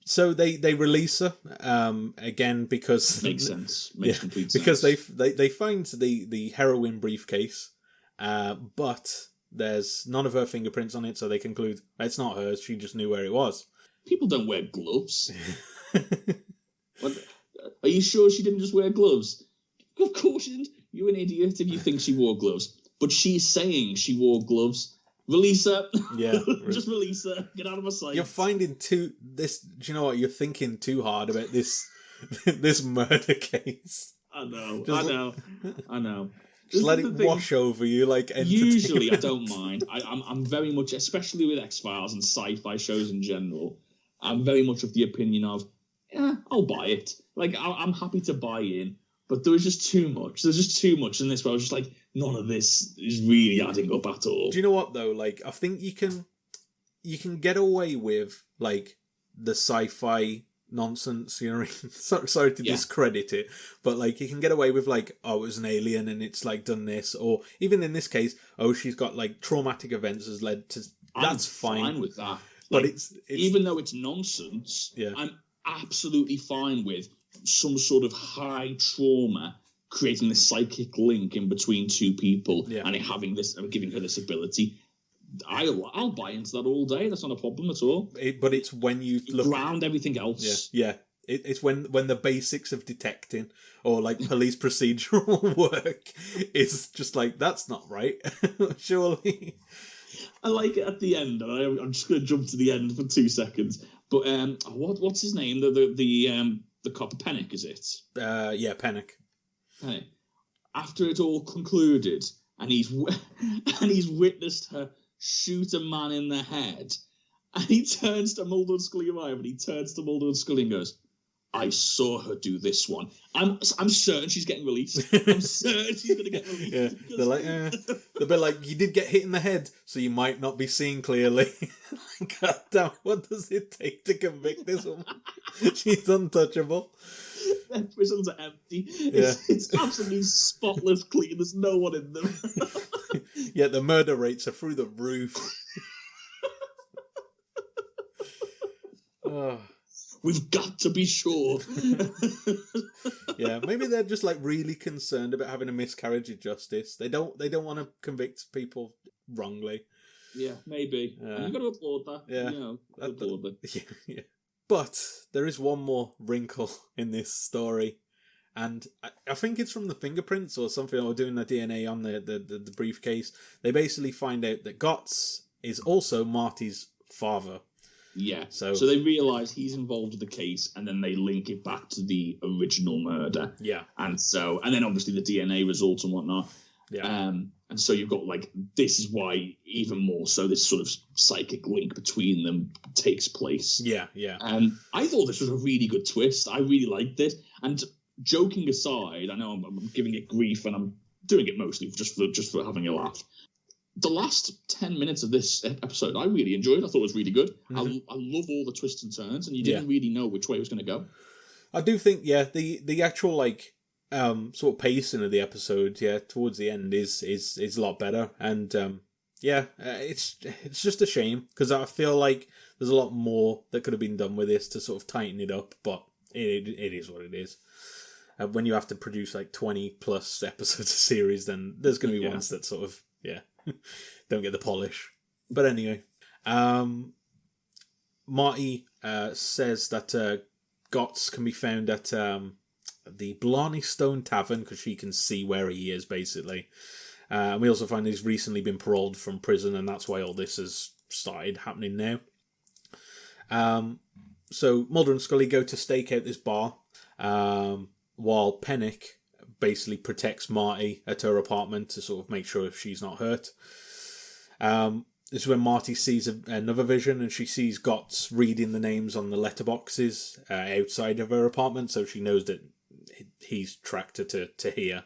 So they release her again because Makes sense. Makes complete sense. Because they find the heroin briefcase, but there's none of her fingerprints on it, so they conclude it's not hers. She just knew where it was. People don't wear gloves. What? Are you sure she didn't just wear gloves? Of course she didn't. You're an idiot if you think she wore gloves. But she's saying she wore gloves. Release her. Yeah. Just release her. Get out of my sight. You're finding do you know what? You're thinking too hard about this this murder case. I know. Just let it wash over you like Usually I don't mind. I'm very much, especially with X-Files and sci-fi shows in general, I'm very much of the opinion of, yeah, I'll buy it. Like, I'm happy to buy in. But there was just too much. There's just too much in this where I was just like, none of this is really adding up at all. Do you know what, though? Like, I think you can get away with, like, the sci-fi nonsense, you know what I mean? Sorry to discredit it, but, like, you can get away with, like, oh, it was an alien and it's, like, done this. Or even in this case, oh, she's got, like, traumatic events has led to... That's fine with that. But like, it's... Even though it's nonsense, I'm absolutely fine with some sort of high trauma creating this psychic link in between two people and it having this and giving her this ability. I'll buy into that all day. That's not a problem at all. But it's when you look ground everything else. Yeah. It's when the basics of detecting or like police procedural work is just like, that's not right. Surely. I like it at the end, and I'm just going to jump to the end for 2 seconds. But what's his name? The cop, Pennick, is it? Yeah, Pennick. Pennick. After it all concluded, and he's witnessed her shoot a man in the head, and he turns to Mulder and Scully and he turns to Mulder and Scully and goes, I saw her do this one. I'm certain she's getting released. I'm certain she's going to get released. Yeah, they're like, they'll be like, you did get hit in the head, so you might not be seeing clearly. God damn, what does it take to convict this woman? She's untouchable. Their prisons are empty. It's absolutely spotless clean. There's no one in them. Yeah, the murder rates are through the roof. Oh. We've got to be sure. Yeah, maybe they're just like really concerned about having a miscarriage of justice. They don't want to convict people wrongly. Yeah, maybe. You've got to applaud that. Yeah, applaud that. Yeah. But there is one more wrinkle in this story, and I think it's from the fingerprints or something, or doing the DNA on the briefcase. They basically find out that Gotts is also Marty's father. Yeah, so they realise he's involved with the case, and then they link it back to the original murder. Yeah. And then obviously the DNA results and whatnot. Yeah. And so you've got, like, this is why even more so this sort of psychic link between them takes place. Yeah, yeah. I thought this was a really good twist. I really liked this. And joking aside, I know I'm giving it grief, and I'm doing it mostly just for having a laugh. The last 10 minutes of this episode, I really enjoyed. I thought it was really good. Mm-hmm. I love all the twists and turns, and you didn't really know which way it was going to go. I do think, the actual, like, sort of pacing of the episode, towards the end is a lot better. And, it's just a shame, because I feel like there's a lot more that could have been done with this to sort of tighten it up, but it is what it is. When you have to produce, like, 20-plus episodes of series, then there's going to be ones that sort of, don't get the polish. But anyway, Marty says that Gotts can be found at the Blarney Stone Tavern, because she can see where he is, basically. We also find he's recently been paroled from prison, and that's why all this has started happening now. So Mulder and Scully go to stake out this bar, while Pennick basically protects Marty at her apartment to sort of make sure she's not hurt. This is when Marty sees another vision, and she sees Gotts reading the names on the letterboxes outside of her apartment, so she knows that he's tracked her to here.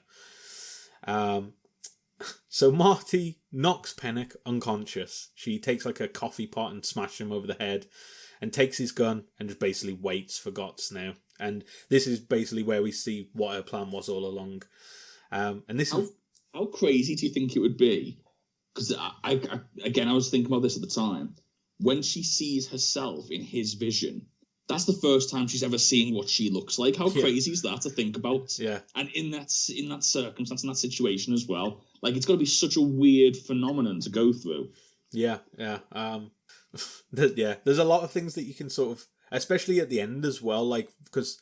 So Marty knocks Pennick unconscious. She takes like a coffee pot and smashes him over the head, and takes his gun and just basically waits for Gotts now. And this is basically where we see what her plan was all along. And this how crazy do you think it would be? Because I was thinking about this at the time. When she sees herself in his vision, that's the first time she's ever seen what she looks like. How crazy is that to think about? Yeah. And in that circumstance, in that situation as well, like, it's got to be such a weird phenomenon to go through. Yeah. There's a lot of things that you can sort of, especially at the end as well, like, because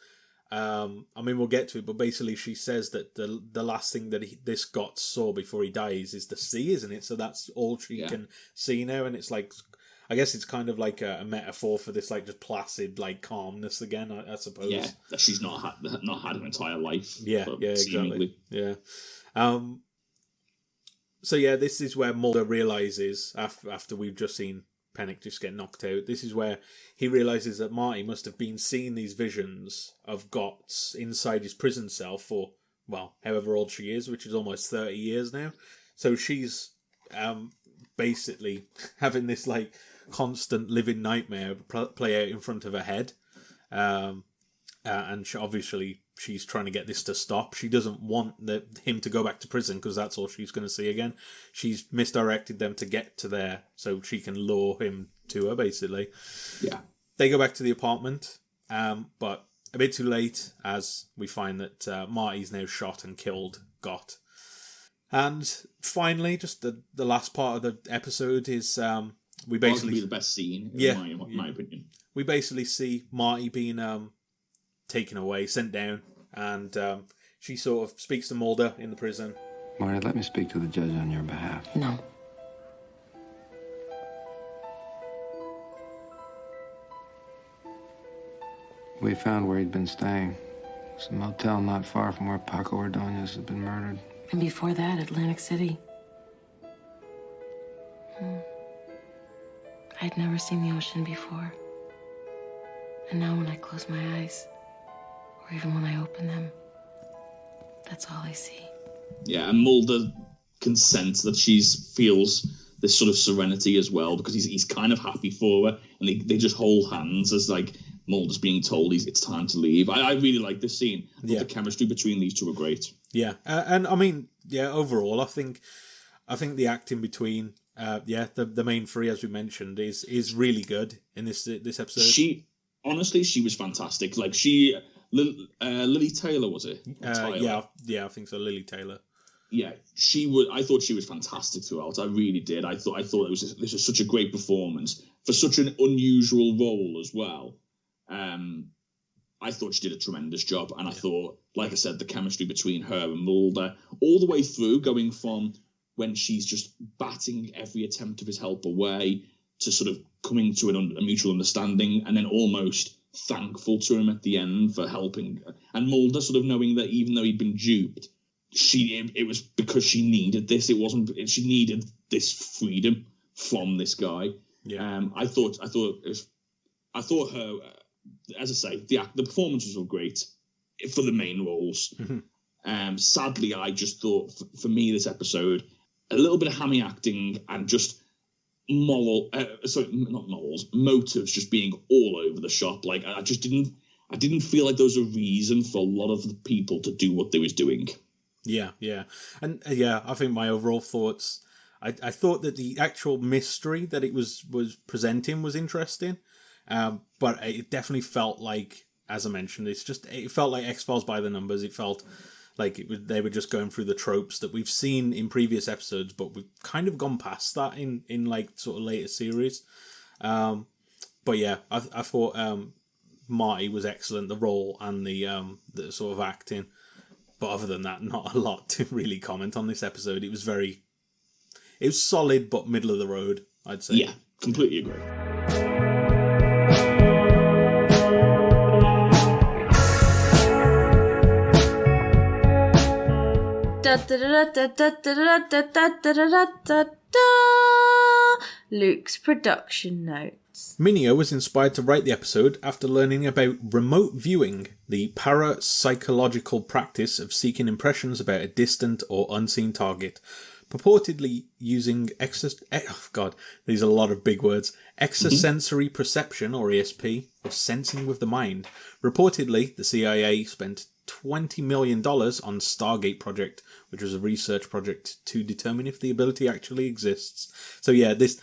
we'll get to it, but basically she says that the last thing that this got saw before he dies is the sea, isn't it? So that's all she can see now, and it's like, I guess it's kind of like a metaphor for this, like, just placid, like, calmness again, I suppose. Yeah, that she's not had an entire life. Yeah, exactly. Yeah. So yeah, this is where Mulder realizes, after we've just seen Pennock just get knocked out, this is where he realizes that Marty must have been seeing these visions of Gots inside his prison cell for, well, however old she is, which is almost 30 years now. So she's basically having this, like, constant living nightmare play out in front of her head. And obviously she's trying to get this to stop. She doesn't want him to go back to prison because that's all she's going to see again. She's misdirected them to get to there so she can lure him to her, basically. Yeah. They go back to the apartment, but a bit too late, as we find that Marty's now shot and killed Got. And finally, just the last part of the episode is we basically... Arguably the best scene, in my opinion. We basically see Marty being taken away, sent down, and she sort of speaks to Mulder in the prison. Marty, let me speak to the judge on your behalf. No. We found where he'd been staying. It's a motel not far from where Paco Ordonez has been murdered. And before that, Atlantic City. I'd never seen the ocean before. And now when I close my eyes, or even when I open them, that's all I see. Yeah, and Mulder can sense that she feels this sort of serenity as well, because he's kind of happy for her, and they just hold hands as, like, Mulder's being told it's time to leave. I really like this scene. The chemistry between these two are great. Yeah, and I mean, overall, I think the acting between the main three, as we mentioned, is really good in this episode. She was fantastic. Like, Lily Taylor, was it? Yeah, I think so. Lily Taylor. Yeah, I thought she was fantastic throughout. I really did. I thought this was such a great performance for such an unusual role as well. I thought she did a tremendous job, and I thought, like I said, the chemistry between her and Mulder, all the way through, going from when she's just batting every attempt of his help away to sort of coming to a mutual understanding, and then almost thankful to him at the end for helping, and Mulder sort of knowing that even though he'd been duped, it was because she needed this. She needed this freedom from this guy. Yeah. I thought her, as I say, the performances were great for the main roles. Mm-hmm. Sadly, I just thought for me this episode, a little bit of hammy acting and just motives just being all over the shop. Like, I didn't feel like there was a reason for a lot of the people to do what they was doing. Yeah. And I think my overall thoughts, I thought that the actual mystery that it was presenting was interesting. But it definitely felt like, as I mentioned, it felt like X-Files by the numbers. It felt like they were just going through the tropes that we've seen in previous episodes, but we've kind of gone past that in like sort of later series. But yeah, I thought Marty was excellent, the role and the sort of acting. But other than that, not a lot to really comment on this episode. It was solid, but middle of the road, I'd say. Yeah, completely agree. Luke's production notes. Minio was inspired to write the episode after learning about remote viewing, the parapsychological practice of seeking impressions about a distant or unseen target, purportedly using these are a lot of big words, extrasensory perception, or ESP, or sensing with the mind. Reportedly, the CIA spent $20 million on Stargate project, which was a research project to determine if the ability actually exists. So yeah, this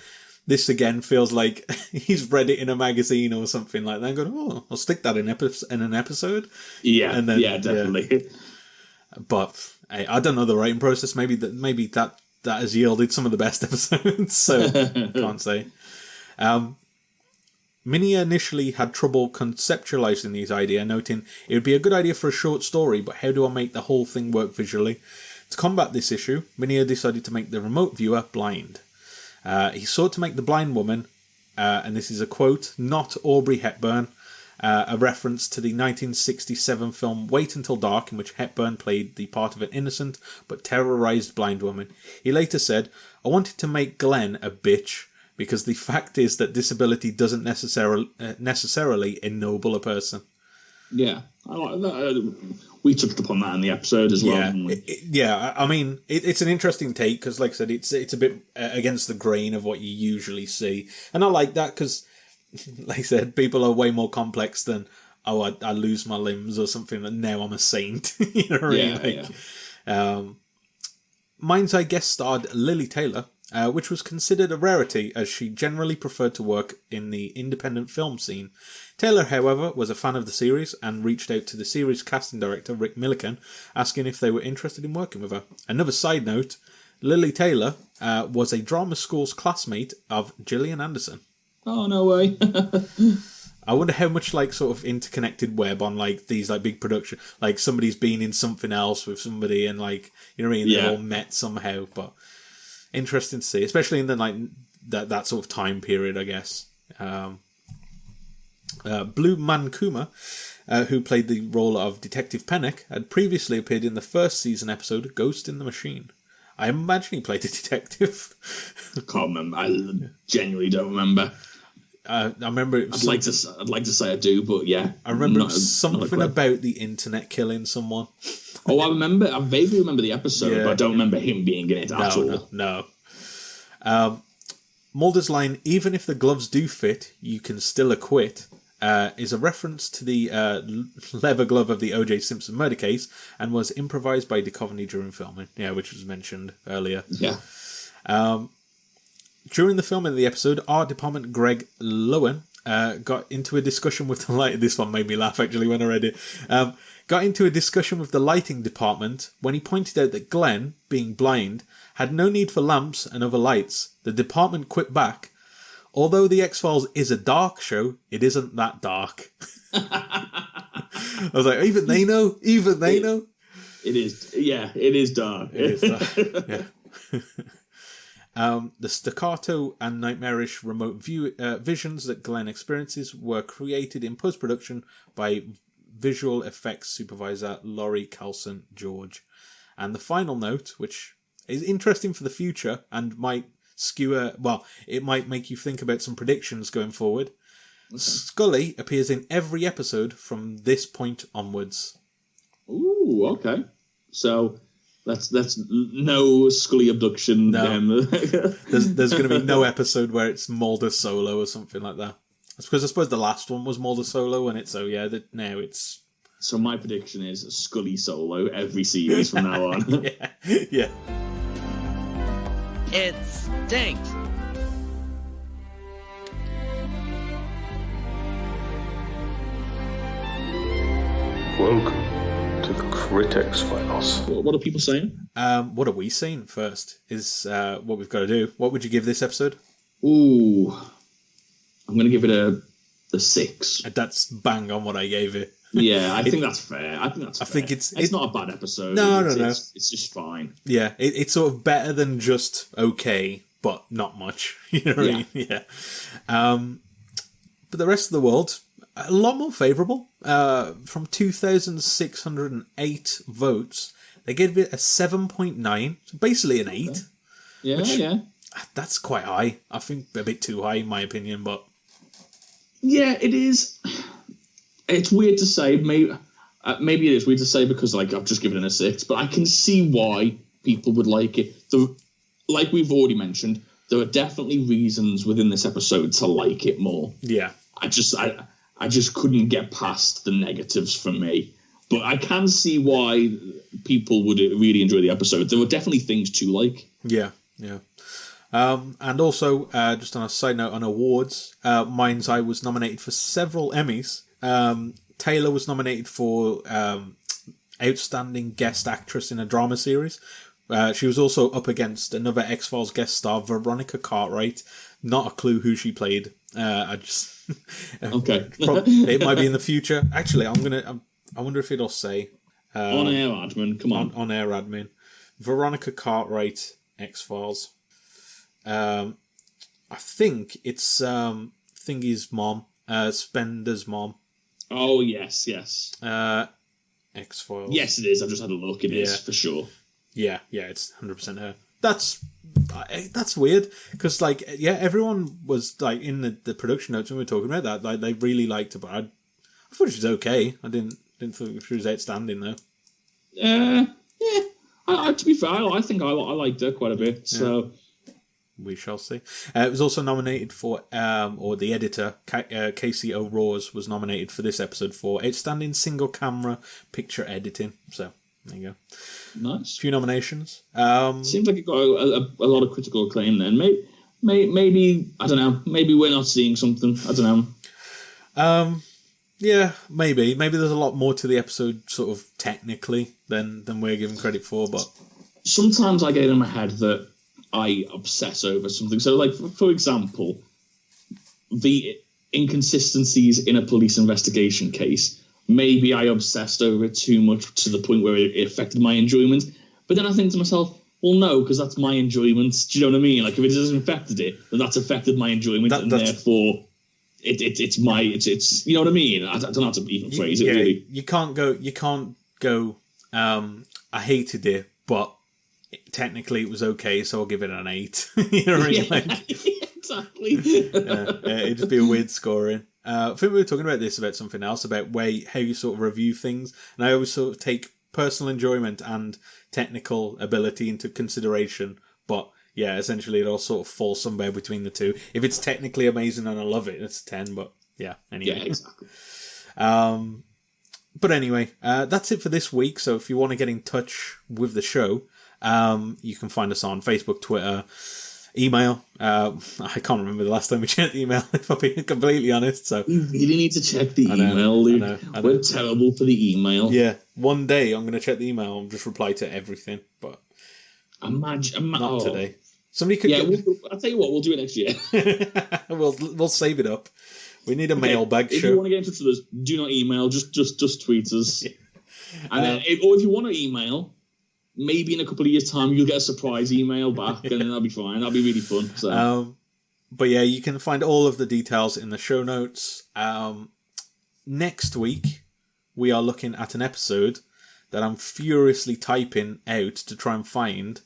this again feels like he's read it in a magazine or something like that. And going, oh, I'll stick that in an episode. Yeah, and then, definitely. Yeah. But I don't know the writing process. Maybe that has yielded some of the best episodes. So can't say. Minia initially had trouble conceptualizing this idea, noting it would be a good idea for a short story, but how do I make the whole thing work visually? To combat this issue, Minia decided to make the remote viewer blind. He sought to make the blind woman, and this is a quote, not Aubrey Hepburn, a reference to the 1967 film Wait Until Dark, in which Hepburn played the part of an innocent but terrorized blind woman. He later said, I wanted to make Glenn a bitch, because the fact is that disability doesn't necessarily ennoble a person. Yeah, I like that. We touched upon that in the episode as well. Yeah, I mean, it's an interesting take because, like I said, it's a bit against the grain of what you usually see, and I like that because, like I said, people are way more complex than I lose my limbs or something, and now I'm a saint. You know what I mean? Yeah. Mine's I guest starred Lily Taylor. Which was considered a rarity as she generally preferred to work in the independent film scene. Taylor, however, was a fan of the series and reached out to the series casting director Rick Milliken asking if they were interested in working with her. Another side note, Lily Taylor was a drama school's classmate of Gillian Anderson. Oh, no way. I wonder how much like sort of interconnected web on like these like big production, like somebody's been in something else with somebody and like, you know what I mean, they've all met somehow, but interesting to see, especially in the like that sort of time period, I guess. Blue Mankuma, who played the role of Detective Pennock, had previously appeared in the first season episode Ghost in the Machine. I imagine he played a detective. I can't remember. I genuinely don't remember. I remember. I'd like to say I do, but yeah. I remember something about the internet killing someone. Oh, I vaguely remember the episode, but I don't remember him being in it at all. No. Mulder's line, even if the gloves do fit, you can still acquit, is a reference to the leather glove of the O.J. Simpson murder case and was improvised by Duchovny during filming, which was mentioned earlier. Yeah. During the filming of the episode, art department Greg Lowen got into a discussion with the light. This one made me laugh actually when I read it. Got into a discussion with the lighting department when he pointed out that Glenn, being blind, had no need for lamps and other lights. The department quit back. Although The X-Files is a dark show, it isn't that dark. I was like, even they know? It is, yeah, it is dark. It is dark, yeah. The staccato and nightmarish remote visions that Glenn experiences were created in post-production by visual effects supervisor Laurie Carlson George. And the final note, which is interesting for the future and might skewer, it might make you think about some predictions going forward. Okay. Scully appears in every episode from this point onwards. Ooh, okay. So that's no Scully abduction. No. There's going to be no episode where it's Mulder solo or something like that. Because I suppose the last one was Mulder solo, and now it's... So my prediction is Scully solo every series from now on. Yeah. It stinks. Welcome to the Critic Files. What are people saying? What are we saying first is what we've got to do. What would you give this episode? Ooh, I'm going to give it a 6. That's bang on what I gave it. Yeah, I think that's fair. I think it's not a bad episode. No. It's just fine. Yeah, it's sort of better than just okay, but not much. You know what I mean? Yeah. But the rest of the world, a lot more favourable. From 2,608 votes, they gave it a 7.9, so basically an 8. Yeah. That's quite high. I think a bit too high, in my opinion, but... Yeah, it is. It's weird to say. Maybe it is weird to say because I've just given it a 6, but I can see why people would like it. Like we've already mentioned, there are definitely reasons within this episode to like it more. Yeah. I just couldn't get past the negatives for me. But I can see why people would really enjoy the episode. There were definitely things to like. Yeah. And also, just on a side note on awards, Mind's Eye was nominated for several Emmys. Taylor was nominated for Outstanding Guest Actress in a Drama Series. She was also up against another X-Files guest star, Veronica Cartwright. Not a clue who she played. Okay. It might be in the future. Actually, I wonder if it'll say on-air admin. Come on. On-air admin. Veronica Cartwright, X-Files. I think it's Thingy's mom, Spender's mom. Oh, yes. X-Files. Yes, it is. I've just had a look. It is, for sure. Yeah, it's 100% her. That's weird, because, like, yeah, everyone was, like, in the production notes when we were talking about that, like, they really liked her, but I thought she was okay. I didn't think she was outstanding, though. Yeah. To be fair, I think I liked her quite a bit, so... We shall see. It was also nominated for, or the editor, Casey O'Rourke, was nominated for this episode for Outstanding Single Camera Picture Editing. So, there you go. Nice. A few nominations. Seems like it got a lot of critical acclaim then. Maybe, I don't know, maybe we're not seeing something. I don't know. Yeah, maybe. Maybe there's a lot more to the episode, sort of, technically, than we're giving credit for, but... Sometimes I get in my head that I obsess over something. So, like, for example, the inconsistencies in a police investigation case. Maybe I obsessed over it too much to the point where it affected my enjoyment. But then I think to myself, well, no, because that's my enjoyment. Do you know what I mean? Like, if it hasn't affected it, then that's affected my enjoyment, and therefore it's my you know what I mean? I don't know how to even phrase it. Really, you can't go. I hated it, but technically it was okay, so I'll give it an 8. You know what I mean? Exactly. It'd just be a weird scoring. I think we were talking about something else, about how you sort of review things, and I always sort of take personal enjoyment and technical ability into consideration, but yeah, essentially it all sort of falls somewhere between the two. If it's technically amazing and I love it, it's a 10, but yeah, anyway. Yeah, exactly. But anyway, that's it for this week, so if you want to get in touch with the show, you can find us on Facebook, Twitter, email. I can't remember the last time we checked the email, if I'm being completely honest. So you really need to check the email, Luke. I know. We're terrible for the email. Yeah, one day I'm going to check the email and just reply to everything, but not today. Somebody could. Yeah, I'll tell you what. We'll do it next year. we'll save it up. We need a mailbag show. If you want to get in touch with us, do not email. Just tweet us. Yeah. And then, if you want to email, maybe in a couple of years' time, you'll get a surprise email back, and then that'll be fine. That'll be really fun. So. But yeah, you can find all of the details in the show notes. Next week, we are looking at an episode that I'm furiously typing out to try and find,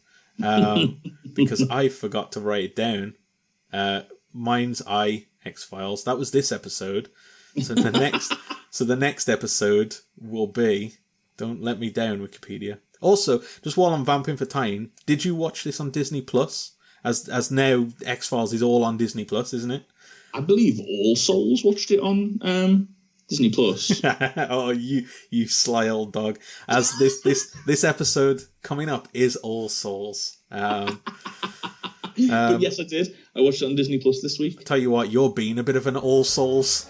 because I forgot to write it down. Mind's Eye X-Files. That was this episode. So the next episode will be... Don't let me down, Wikipedia. Also, just while I'm vamping for time, did you watch this on Disney Plus? As now X-Files is all on Disney Plus, isn't it? I believe All Souls watched it on Disney Plus. Oh, you sly old dog! As this episode coming up is All Souls. Yes, I did. I watched it on Disney Plus this week. I tell you what, you're being a bit of an All Souls.